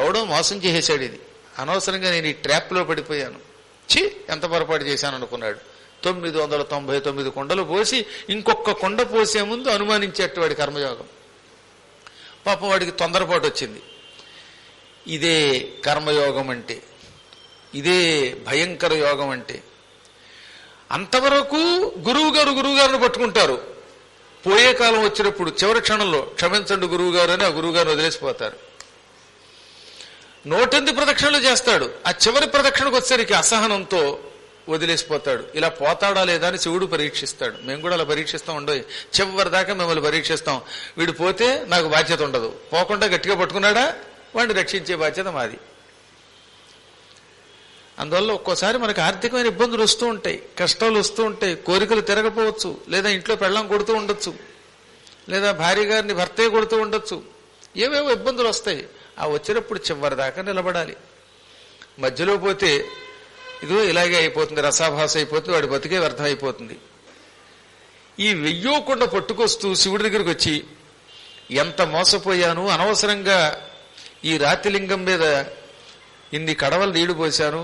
ఎవడో మోసం చేసేశాడు. ఇది అనవసరంగా నేను ఈ ట్రాప్లో పడిపోయాను, ఎంత పొరపాటు చేశాను అనుకున్నాడు. 999 కుండలు పోసి ఇంకొక కొండ పోసే ముందు అనుమానించేట్టు వాడి కర్మయోగం. పాపం వాడికి తొందరపాటు వచ్చింది. ఇదే కర్మయోగం అంటే, ఇదే భయంకర యోగం అంటే. అంతవరకు గురువుగారిని పట్టుకుంటారు. పోయే కాలం వచ్చినప్పుడు చివరి క్షణంలో క్షమించండి గురువుగారు అని ఆ గురువుగారిని వదిలేసిపోతారు. 108 ప్రదక్షిణలు చేస్తాడు. ఆ చివరి ప్రదక్షిణకు వచ్చేసరికి అసహనంతో వదిలేసిపోతాడు. ఇలా పోతాడా లేదా అని శివుడు పరీక్షిస్తాడు. మేము కూడా అలా పరీక్షిస్తాం. ఉండవు చివరి దాకా మిమ్మల్ని పరీక్షిస్తాం. వీడు పోతే నాకు బాధ్యత ఉండదు. పోకుండా గట్టిగా పట్టుకున్నాడా వాడిని రక్షించే బాధ్యత మాది. అందువల్ల ఒక్కోసారి మనకు ఆర్థికమైన ఇబ్బందులు వస్తూ ఉంటాయి, కష్టాలు వస్తూ ఉంటాయి, కోరికలు తిరగపోవచ్చు, లేదా ఇంట్లో పెళ్ళం కొడుతూ ఉండొచ్చు, లేదా భార్య గారిని భర్తే కొడుతూ ఉండొచ్చు. ఏవేవో ఇబ్బందులు వస్తాయి. ఆ వచ్చినప్పుడు చివరి దాకా నిలబడాలి. మధ్యలో పోతే ఇదిగో ఇలాగే అయిపోతుంది, రసాభాస అయిపోతుంది, వాడి బతికే వ్యర్థం అయిపోతుంది. ఈ 1000 కుండ పట్టుకొస్తూ శివుడి దగ్గరికి వచ్చి ఎంత మోసపోయాను, అనవసరంగా ఈ రాతిలింగం మీద ఇన్ని కడవలు నీళ్లు పోశాను,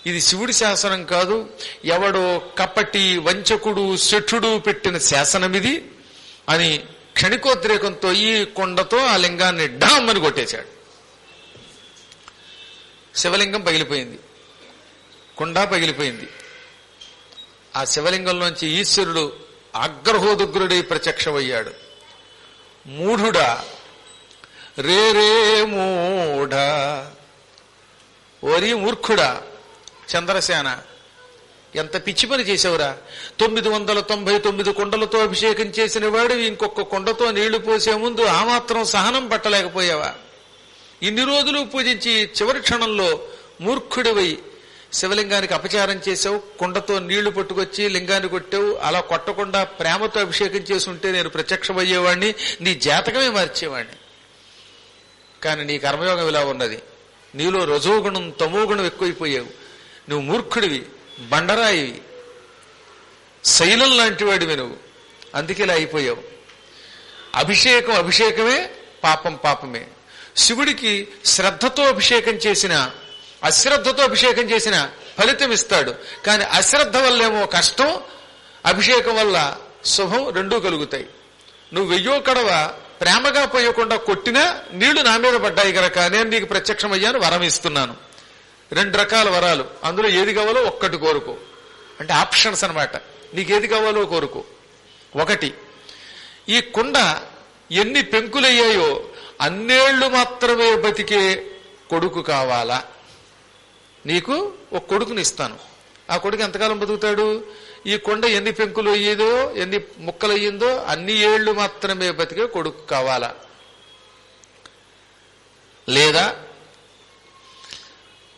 ఇది శివుడి శాసనం కాదు, ఎవడో కపటి వంచకుడు శఠుడు పెట్టిన శాసనం ఇది అని క్షణికోద్రేకంతో ఈ కొండతో ఆ లింగాన్ని డామ్మని కొట్టేశాడు. శివలింగం పగిలిపోయింది, కుండ పగిలిపోయింది. ఆ శివలింగంలోంచి ఈశ్వరుడు ఆగ్రహోదగ్రుడై ప్రత్యక్షమయ్యాడు. మూఢుడా, రే మూఢా, ఓరి మూర్ఖుడా, చంద్రసేన ఎంత పిచ్చి పని చేసావురా. 999 కుండలతో అభిషేకం చేసిన వాడు ఇంకొక కుండతో నీళ్లు పోసే ముందు ఆ మాత్రం సహనం పట్టలేకపోయావా? ఇన్ని రోజులు పూజించి చివరి క్షణంలో మూర్ఖుడివై శివలింగానికి అపచారం చేసావు. కుండతో నీళ్లు పట్టుకొచ్చి లింగాన్ని కొట్టావు. అలా కొట్టకుండా ప్రేమతో అభిషేకం చేసి ఉంటే నేను ప్రత్యక్షమయ్యేవాడిని, నీ జాతకమే మార్చేవాడిని. కానీ నీ కర్మయోగం ఇలా ఉన్నది. నీలో రజోగుణం తమోగుణం ఎక్కువైపోయావు. నువ్వు మూర్ఖుడివి, బండరాయివి, శైలం లాంటి వాడివి నువ్వు. అందుకే ఇలా అయిపోయావు. అభిషేకమే, పాపమే. శివుడికి శ్రద్ధతో అభిషేకం చేసిన, అశ్రద్ధతో అభిషేకం చేసిన ఫలితం ఇస్తాడు. కానీ అశ్రద్ధ వల్లేమో కష్టం, అభిషేకం వల్ల శుభం రెండూ కలుగుతాయి. నువ్వు 1000 కడవ ప్రేమగా పోయకుండా కొట్టినా నీళ్లు నా మీద పడ్డాయి కనుక నేను నీకు ప్రత్యక్షమయ్యాను, వరం ఇస్తున్నాను. 2 రకాల వరాలు, అందులో ఏది కావాలో ఒక్కటి కోరుకో. అంటే ఆప్షన్స్ అనమాట. నీకేది కావాలో కోరుకో. 1, ఈ కుండ ఎన్ని పెంకులయ్యాయో అన్నేళ్లు మాత్రమే బతికే కొడుకు కావాలా? నీకు ఒక కొడుకుని ఇస్తాను. ఆ కొడుకు ఎంతకాలం బతుకుతాడు? ఈ కొండ ఎన్ని పెంకులు అయ్యేదో, ఎన్ని ముక్కలు అయ్యిందో అన్ని ఏళ్లు మాత్రమే బతికే కొడుకు కావాలా? లేదా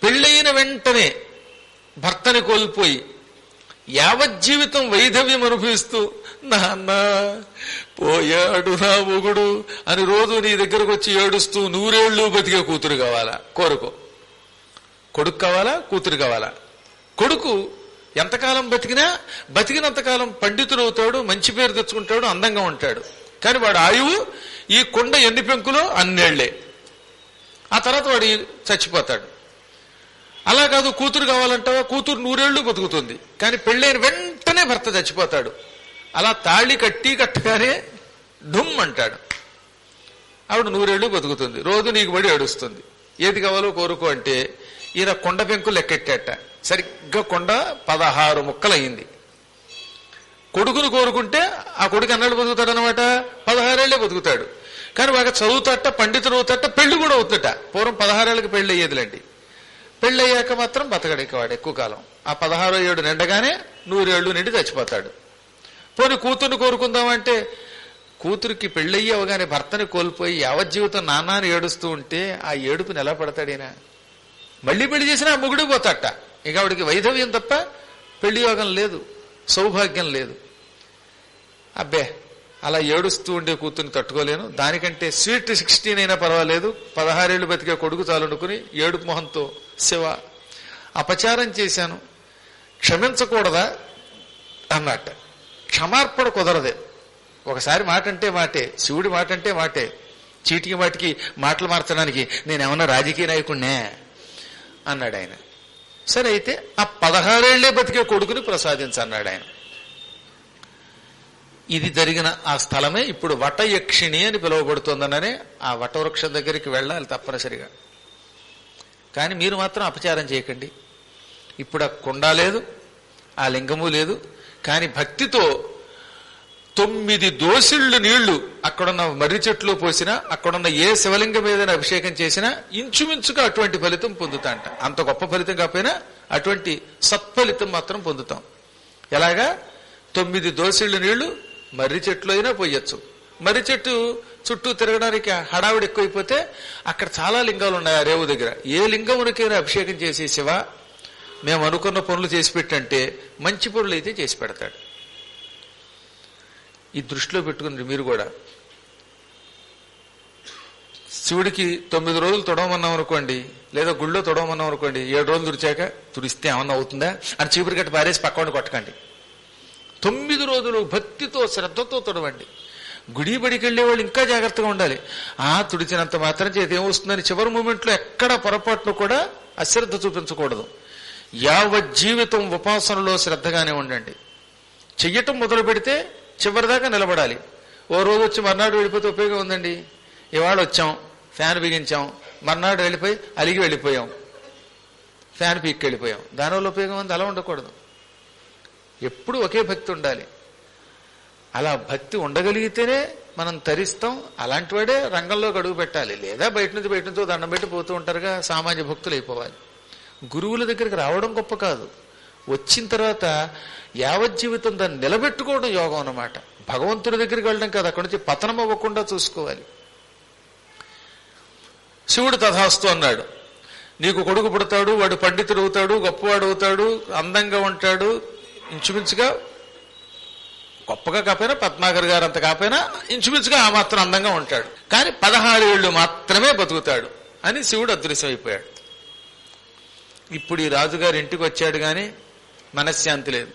పెళ్ళైన వెంటనే భర్తని కోల్పోయి యావజ్జీవితం వైధవ్యం అనుభవిస్తూ నాన్న పోయాడు నా మొగుడు అని రోజు నీ దగ్గరకు వచ్చి ఏడుస్తూ 100 ఏళ్ళు బతికే కూతురు కావాలా? కోరుకో. కొడుకు కావాలా? కూతురు కావాలా? కొడుకు ఎంతకాలం బతికినంతకాలం పండితుడు అవుతాడు, మంచి పేరు తెచ్చుకుంటాడు, అందంగా ఉంటాడు. కానీ వాడు ఆయువు ఈ కొండ ఎన్ని పెంకులో అన్నేళ్లే. ఆ తర్వాత వాడు చచ్చిపోతాడు. అలా కాదు, కూతురు కావాలంటావా? కూతురు 100 ఏళ్ళు బతుకుతుంది, కానీ పెళ్ళైన వెంటనే భర్త చచ్చిపోతాడు. అలా తాళి కట్టగానే డుమ్ అంటాడు. ఆవిడ 100 ఏళ్ళు బతుకుతుంది, రోజు నీకు పడి ఏడుస్తుంది. ఏది కావాలో కోరుకో అంటే ఈయన కొండ పెంకులు లెక్కెట్టాట. సరిగ్గా కొండ 16 ముక్కలయ్యింది. కొడుకును కోరుకుంటే ఆ కొడుకు అన్నాడు బతుకుతాడు అనమాట, 16 ఏళ్లే బతుకుతాడు. కానీ బాగా చదువుతాట, పండితుడు అవుతాట, పెళ్లి కూడా అవుతాట. పూర్వం 16 ఏళ్ళకి పెళ్లి అయ్యేదిలేండి. పెళ్లి అయ్యాక మాత్రం బతకడికి వాడు ఎక్కువ కాలం. ఆ 16వ ఏడు నిండగానే 100 ఏళ్ళు నిండి చచ్చిపోతాడు. పోనీ కూతుర్ని కోరుకుందామంటే కూతురికి పెళ్ళయ్యి అవగానే భర్తని కోల్పోయి యావజ్జీవితం నాన్నాని ఏడుస్తూ ఉంటే ఆ ఏడుపుని ఎలా పడతాడైనా? మళ్లీ పెళ్లి చేసినా ఆ మొగుడు పోతాట. ఇక ఆవిడికి వైధవ్యం తప్ప పెళ్లి యోగం లేదు, సౌభాగ్యం లేదు. అబ్బే, అలా ఏడుస్తూ ఉండే కూతుర్ని తట్టుకోలేను, దానికంటే స్వీట్ 16 అయినా పర్వాలేదు, 16 ఏళ్ళు బతికే కొడుకు చాలనుకుని ఏడుపు మొహంతో శివ అపచారం చేశాను, క్షమించకూడదా అన్నట్ట. క్షమార్పణ కుదరదే. ఒకసారి మాట అంటే మాటే, శివుడి మాట అంటే మాటే. చీటికి మాటికి మాటలు మార్చడానికి నేనేమన్నా రాజకీయ నాయకుడినే అన్నాడు ఆయన. సరే అయితే ఆ 16 ఏళ్లే బతికే కొడుకుని ప్రసాదించన్నాడు ఆయన. ఇది జరిగిన ఆ స్థలమే ఇప్పుడు వటయక్షిణి అని పిలువబడుతోందననే ఆ వటవృక్షం దగ్గరికి వెళ్ళాలి తప్పనిసరిగా. కానీ మీరు మాత్రం అపచారం చేయకండి. ఇప్పుడు ఆ కుండ లేదు, ఆ లింగము లేదు. కానీ భక్తితో 9 దోసిళ్లు నీళ్లు అక్కడున్న మర్రి చెట్లు పోసినా, అక్కడున్న ఏ శివలింగం ఏదైనా అభిషేకం చేసినా ఇంచుమించుగా అటువంటి ఫలితం పొందుతాంట. అంత గొప్ప ఫలితం కాకపోయినా అటువంటి సత్ఫలితం మాత్రం పొందుతాం. ఎలాగా? 9 దోసిళ్లు నీళ్లు మర్రి చెట్లు అయినా పోయొచ్చు. మర్రి చెట్టు చుట్టూ తిరగడానికి హడావిడి ఎక్కువైపోతే అక్కడ చాలా లింగాలు ఉన్నాయి ఆ రేవు దగ్గర. ఏ లింగమునికైనా అభిషేకం చేసి శివ మేము అనుకున్న పనులు చేసి పెట్టంటే మంచి పనులు అయితే చేసి పెడతాడు. ఈ దృష్టిలో పెట్టుకుని మీరు కూడా శివుడికి 9 రోజులు తొడవమన్నాం అనుకోండి, లేదా గుళ్ళో తొడవమన్నాం అనుకోండి, 7 రోజులు తుడిచాక తుడిస్తే ఏమన్నా అవుతుందా అని చీపురు కట్టి పారేసి పక్కవాడిని కొట్టకండి. 9 రోజులు భక్తితో శ్రద్ధతో తొడవండి. గుడి బడికి వెళ్లే వాళ్ళు ఇంకా జాగ్రత్తగా ఉండాలి. తుడిచినంత మాత్రం చేతి ఏమొస్తుందని చివరి మూమెంట్లో ఎక్కడ పొరపాట్లు కూడా అశ్రద్ధ చూపించకూడదు. యావజ్జీవితం ఉపాసనలో శ్రద్ధగానే ఉండండి. చెయ్యటం మొదలు పెడితే చివరిదాకా నిలబడాలి. ఓ రోజు వచ్చి మర్నాడు వెళ్ళిపోతే ఉపయోగం ఉందండి. ఇవాళ వచ్చాం, ఫ్యాన్ బిగించాం, మర్నాడు వెళ్ళిపోయి అలిగి వెళ్ళిపోయాం, ఫ్యాన్ పీక్కి వెళ్ళిపోయాం, దానివల్ల ఉపయోగం ఉంది. అలా ఉండకూడదు. ఎప్పుడు ఒకే భక్తి ఉండాలి. అలా భక్తి ఉండగలిగితేనే మనం తరిస్తాం. అలాంటి వాడే రంగంలోకి అడుగు పెట్టాలి. లేదా బయట నుంచో దండం పెట్టి పోతూ ఉంటారుగా సామాన్య భక్తులు అయిపోవాలి. గురువుల దగ్గరికి రావడం గొప్ప కాదు, వచ్చిన తర్వాత యావజ్జీవితం దాన్ని నిలబెట్టుకోవడం యోగం అన్నమాట. భగవంతుడి దగ్గరికి వెళ్ళడం కాదు, అక్కడి నుంచి పతనం అవ్వకుండా చూసుకోవాలి. శివుడు తథాస్తు అన్నాడు. నీకు కొడుకు పుడతాడు, వాడు పండితుడు అవుతాడు, గొప్పవాడు అవుతాడు, అందంగా ఉంటాడు, ఇంచుమించుగా గొప్పగా కాకపోయినా పద్మాకర్ గారు అంత కాకపోయినా ఇంచుమించుగా ఆ మాత్రం అందంగా ఉంటాడు. కానీ 16 ఏళ్లు మాత్రమే బతుకుతాడు అని శివుడు అదృశ్యమైపోయాడు. ఇప్పుడు ఈ రాజుగారి ఇంటికి వచ్చాడు కానీ మనశ్శాంతి లేదు.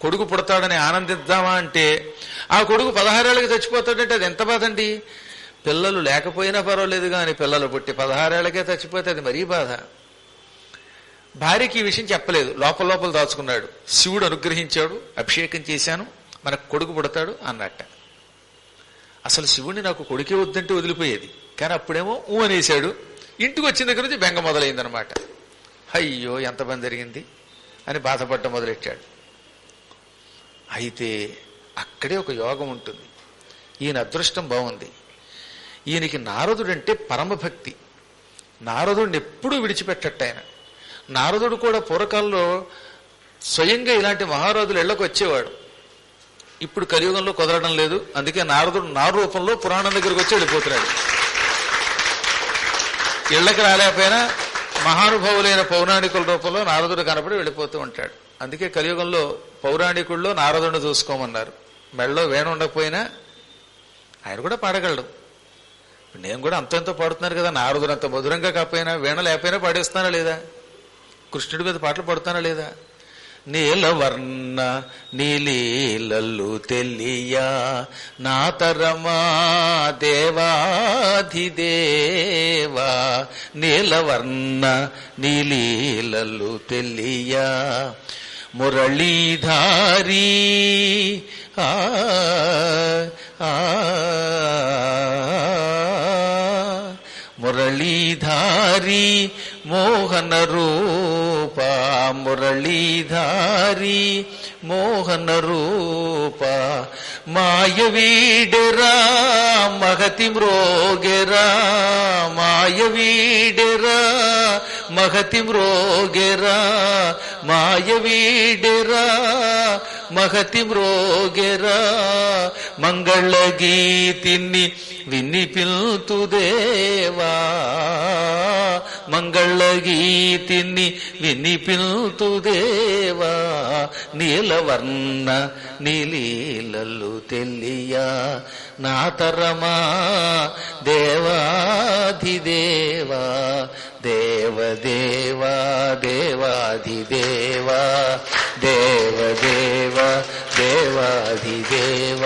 కొడుకు పుడతాడని ఆనందిద్దామా అంటే ఆ కొడుకు 16 ఏళ్ళకి చచ్చిపోతాడంటే అది ఎంత బాధ అండి. పిల్లలు లేకపోయినా పర్వాలేదు కానీ పిల్లలు పుట్టి 16 ఏళ్ళకే చచ్చిపోతే అది మరీ బాధ. భార్యకి ఈ విషయం చెప్పలేదు, లోపల దాచుకున్నాడు. శివుడు అనుగ్రహించాడు, అభిషేకం చేశాను, మనకు కొడుకు పుడతాడు అన్నట్ట. అసలు శివుడిని నాకు కొడుకే వద్దంటే వదిలిపోయేది, కానీ అప్పుడేమో అనేశాడు. ఇంటికి వచ్చిన దగ్గర నుంచి బెంగ మొదలైందనమాట. అయ్యో ఎంత పని జరిగింది అని బాధపడటం మొదలెట్టాడు. అయితే అక్కడే ఒక యోగం ఉంటుంది. ఈయన అదృష్టం బాగుంది. ఈయనకి నారదుడంటే పరమభక్తి. నారదుడిని ఎప్పుడూ విడిచిపెట్టట్టు ఆయన. నారదుడు కూడా పూర్వకాలంలో స్వయంగా ఇలాంటి మహారాజులు ఇళ్లకు వచ్చేవాడు. ఇప్పుడు కలియుగంలో కుదరడం లేదు, అందుకే నారదుడు నారు రూపంలో పురాణం దగ్గరికి వచ్చి వెళ్ళిపోతున్నాడు. ఇళ్లకి రాలేకపోయినా మహానుభావులైన పౌరాణికుల రూపంలో నారదుడు కనపడి వెళ్ళిపోతూ ఉంటాడు. అందుకే కలియుగంలో పౌరాణికుల్లో నారదుడిని చూసుకోమన్నారు. మెళ్ళలో వేణ ఉండకపోయినా ఆయన కూడా పాడగలడు. నేను కూడా అంతంతో పాడుతున్నారు కదా, నారదుడు అంత మధురంగా కాకపోయినా వీణ లేకపోయినా పాడేస్తానా లేదా, కృష్ణుడి మీద పాటలు పాడుతానా లేదా. నీలవర్ణ నీలీలల్లు తెలియా నా తరమా దేవాధిదేవా, నీలవర్ణ నీలీలల్లు తెలియా మురళీధారీ ఆ మురళీధారీ మోహన రూప, మురళీధారీ మోహన రూప, మాయవీడెరా మహతి మ్రోగెరా, మాయవీడెరా మహతి మ్రోగెరా, మాయవీడెరా మహతి మ్రోగెరా, మంగళ గీతిని వినిపిల్తుదేవా, మంగళ గీతిని వినిపిల్తుదేవా, నీలవర్ణ నీలీలల్లు తెలియా నా తరమా దేవాధిదేవా, దేవదేవా దేవాధిదేవా, దేవదేవ దేవాధిదేవ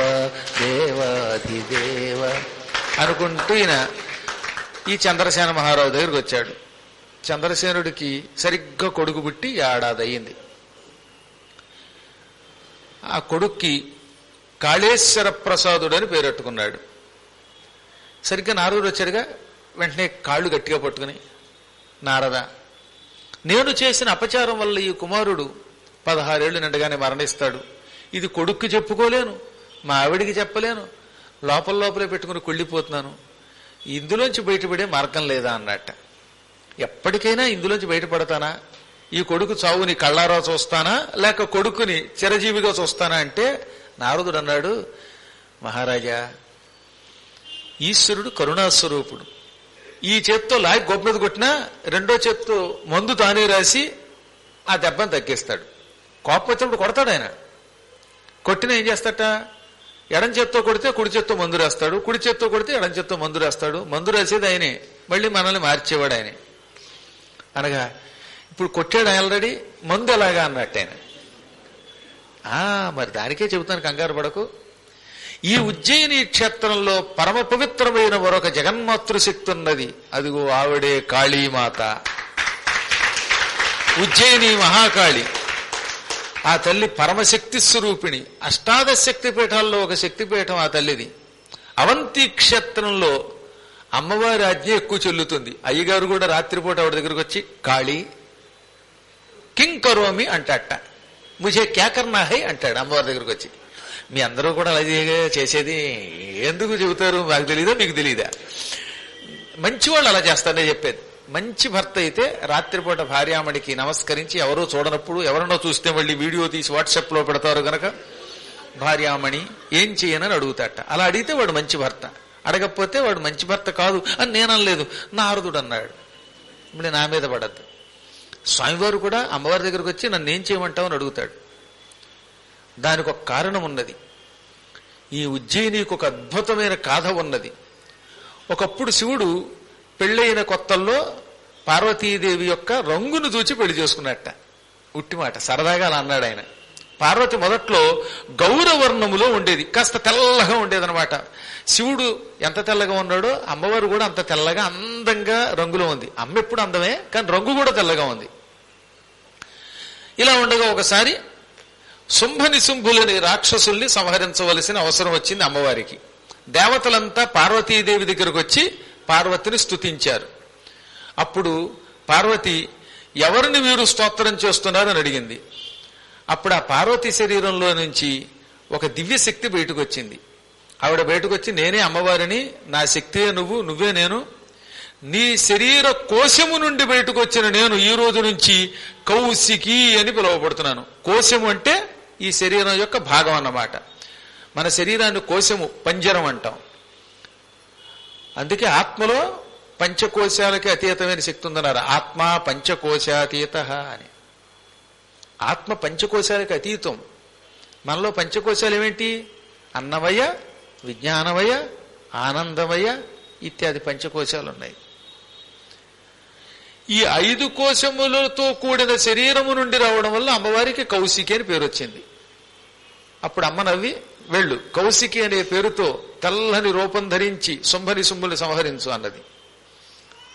దేవాధిదేవ అనుకుంటూ ఈయన ఈ చంద్రసేన మహారాజు దగ్గరికి వచ్చాడు. చంద్రసేనుడికి సరిగ్గా కొడుకు పుట్టి ఏడాది అయ్యింది. ఆ కొడుక్కి కాళేశ్వర ప్రసాదుడు అని పేరెట్టుకున్నాడు. సరిగ్గా నారదుడు వచ్చాడుగా, వెంటనే కాళ్ళు గట్టిగా పట్టుకుని, నారద, నేను చేసిన అపచారం వల్ల ఈ కుమారుడు 16 ఏళ్లు నిండగానే మరణిస్తాడు. ఇది కొడుక్కి చెప్పుకోలేను, మా ఆవిడికి చెప్పలేను, లోపలే పెట్టుకుని కుళ్ళిపోతున్నాను. ఇందులోంచి బయటపడే మార్గం లేదా అన్నట్ట. ఎప్పటికైనా ఇందులోంచి బయటపడతానా, ఈ కొడుకు చావుని కళ్ళారా చూస్తానా, లేక కొడుకుని చిరజీవిగా చూస్తానా అంటే నారదుడు అన్నాడు, మహారాజా, ఈశ్వరుడు కరుణాస్వరూపుడు. ఈ చేత్తో లాగి గొప్ప మీద కొట్టినా రెండో చేత్తో మందు తానే రాసి ఆ దెబ్బను తగ్గిస్తాడు. కోపం వచ్చినప్పుడు కొడతాడు ఆయన. కొట్టినా ఏం చేస్తాట, ఎడం చేత్తో కొడితే కుడి చేత్తో మందు రాస్తాడు, కుడి చేత్తో కొడితే ఎడం చేత్తో మందు రాస్తాడు. మందు రాసేది ఆయనే, మళ్ళీ మనల్ని మార్చేవాడు ఆయనే. అనగా ఇప్పుడు కొట్టాడు ఆల్రెడీ, మందు ఎలాగా అన్నట్టు ఆయన. మరి దానికే చెబుతాను, కంగారు పడకు. ఈ ఉజ్జయిని క్షేత్రంలో పరమ పవిత్రమైన మరొక జగన్మాతృశక్తి ఉన్నది. అదిగో ఆవిడే కాళీమాత, ఉజ్జయిని మహాకాళి. ఆ తల్లి పరమశక్తి స్వరూపిణి. అష్టాదశ శక్తి పీఠాల్లో ఒక శక్తిపీఠం ఆ తల్లిది. అవంతి క్షేత్రంలో అమ్మవారి ఆజ్ఞ ఎక్కువ చెల్లుతుంది. అయ్యగారు కూడా రాత్రిపూట ఆవిడ దగ్గరకు వచ్చి, కాళీ కింగ్ కరోమి అంటాట, ముజే క్యా కర్నా హై అంటాడు అమ్మవారి దగ్గరకు వచ్చి. మీ అందరూ కూడా అలాగే చేసేది ఎందుకు చెబుతారు, మాకు తెలీదా మీకు తెలీదా? మంచివాళ్ళు అలా చేస్తారనే చెప్పేది. మంచి భర్త అయితే రాత్రిపూట భార్యామణికి నమస్కరించి, ఎవరో చూడనప్పుడు ఎవరన్నా చూస్తే మళ్ళీ వీడియో తీసి వాట్సాప్ లో పెడతారు గనక, భార్యామణి ఏం చేయనని అడుగుతాట. అలా అడిగితే వాడు మంచి భర్త, అడగకపోతే వాడు మంచి భర్త కాదు అని నేను అనలేదు, నారదుడు అన్నాడు. ఇప్పుడు నా మీద పడద్దు. స్వామివారు కూడా అమ్మవారి దగ్గరకు వచ్చి నన్ను ఏం చేయమంటావు అని అడుగుతాడు. దానికి ఒక కారణం ఉన్నది. ఈ ఉజ్జయినికి ఒక అద్భుతమైన గాథ ఉన్నది. ఒకప్పుడు శివుడు పెళ్ళైన కొత్తల్లో పార్వతీదేవి యొక్క రంగును చూచి పెళ్లి చేసుకున్నట్ట. ఉట్టి మాట, సరదాగా అలా అన్నాడు ఆయన. పార్వతి మొదట్లో గౌరవర్ణములో ఉండేది, కాస్త తెల్లగా ఉండేదనమాట. శివుడు ఎంత తెల్లగా ఉన్నాడో అమ్మవారు కూడా అంత తెల్లగా అందంగా రంగులో ఉంది. అమ్మ ఎప్పుడు అందమే, కానీ రంగు కూడా తెల్లగా ఉంది. ఇలా ఉండగా ఒకసారి శుంభనిశుంభులని రాక్షసుల్ని సంహరించవలసిన అవసరం వచ్చింది అమ్మవారికి. దేవతలంతా పార్వతీదేవి దగ్గరకు వచ్చి పార్వతిని స్తుతించారు. అప్పుడు పార్వతి, ఎవరిని వీరు స్తోత్రం చేస్తున్నారని అడిగింది. అప్పుడు ఆ పార్వతి శరీరంలో నుంచి ఒక దివ్య శక్తి బయటకు వచ్చింది. ఆవిడ బయటకు వచ్చి, నేనే అమ్మవారిని, నా శక్తియే నువ్వు, నువ్వే నేను, నీ శరీర కోశము నుండి బయటకు వచ్చిన నేను ఈ రోజు నుంచి కౌశికి అని పిలువబడుతున్నాను. కోశము అంటే ఈ శరీరం యొక్క భాగం అన్నమాట. మన శరీరాన్ని కోశము, పంజరం అంటాం. అందుకే ఆత్మలో పంచకోశాలకి అతీతమైన శక్తి ఉందన్నారు. ఆత్మ పంచకోశాతీత అని. ఆత్మ పంచకోశాలకు అతీతం. మనలో పంచకోశాలు ఏమిటి? అన్నమయ, విజ్ఞానమయ, ఆనందమయ ఇత్యాది పంచకోశాలు ఉన్నాయి. ఈ 5 కోశములతో కూడిన శరీరము నుండి రావడం వల్ల అమ్మవారికి కౌశికి అని పేరు వచ్చింది. అప్పుడు అమ్మ నవ్వి, వెళ్ళు కౌశికి అనే పేరుతో తెల్లని రూపం ధరించి శుంభని శుంభుని సంహరించు అన్నది.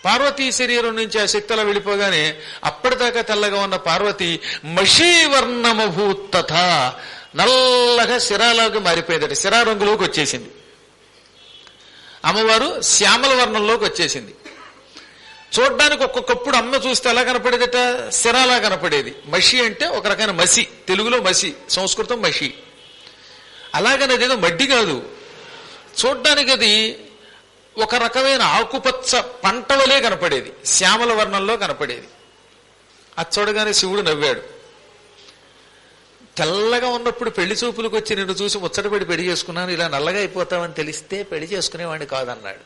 పార్వతీ శరీరం నుంచి ఆ శక్తుల వెళ్ళిపోగానే అప్పటిదాకా తెల్లగా ఉన్న పార్వతి మషీవర్ణమభూతథ, నల్లగా శిరాలోకి మారిపోయిందట. శిరా రంగులోకి వచ్చేసింది. అమ్మవారు శ్యామల వర్ణంలోకి వచ్చేసింది. చూడ్డానికి ఒక్కొక్కప్పుడు అమ్మ చూస్తే ఎలా కనపడేదట? శిరాలా కనపడేది. మషి అంటే ఒక రకమైన మసి, తెలుగులో మసి, సంస్కృతం మషి. అలాగనే అదేదో మడ్డి కాదు, చూడ్డానికి అది ఒక రకమైన ఆకుపచ్చ పంట వలే కనపడేది, శ్యామల వర్ణంలో కనపడేది. అది చూడగానే శివుడు నవ్వాడు. తెల్లగా ఉన్నప్పుడు పెళ్లి చూపులకు వచ్చి నిన్ను చూసి ముచ్చటపడి పెళ్లి చేసుకున్నాను, ఇలా నల్లగా అయిపోతావని తెలిస్తే పెళ్లి చేసుకునేవాడిని కాదన్నాడు.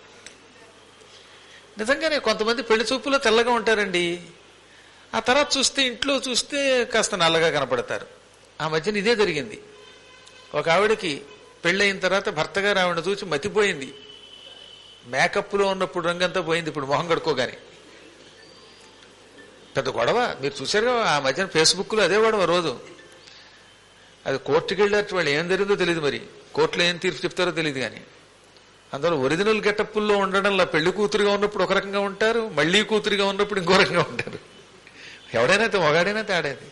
నిజంగానే కొంతమంది పెళ్లి చూపులో తెల్లగా ఉంటారండి, ఆ తర్వాత చూస్తే ఇంట్లో చూస్తే కాస్త నల్లగా కనపడతారు. ఆ మధ్యన ఇదే జరిగింది. ఒక ఆవిడకి పెళ్ళయిన తర్వాత భర్త గారు ఆవిడ చూసి మతిపోయింది. మేకప్లో ఉన్నప్పుడు రంగంతా పోయింది, ఇప్పుడు మొహం కడుక్కోగాని. పెద్ద గొడవ మీరు చూశారుగా ఆ మధ్యన ఫేస్బుక్లో, అదే గొడవ రోజు. అది కోర్టుకి వెళ్ళారు, వాళ్ళు ఏం జరిగిందో తెలియదు, మరి కోర్టులో ఏం తీర్పు చెప్తారో తెలియదు. కానీ అందులో ఒరిజినల్ గెటప్పుల్లో ఉండడంలో పెళ్లి కూతురుగా ఉన్నప్పుడు ఒక రకంగా ఉంటారు, మళ్లీ కూతురుగా ఉన్నప్పుడు ఇంకో రకంగా ఉంటారు. ఎవడైనా మగాడైనా తేడాది.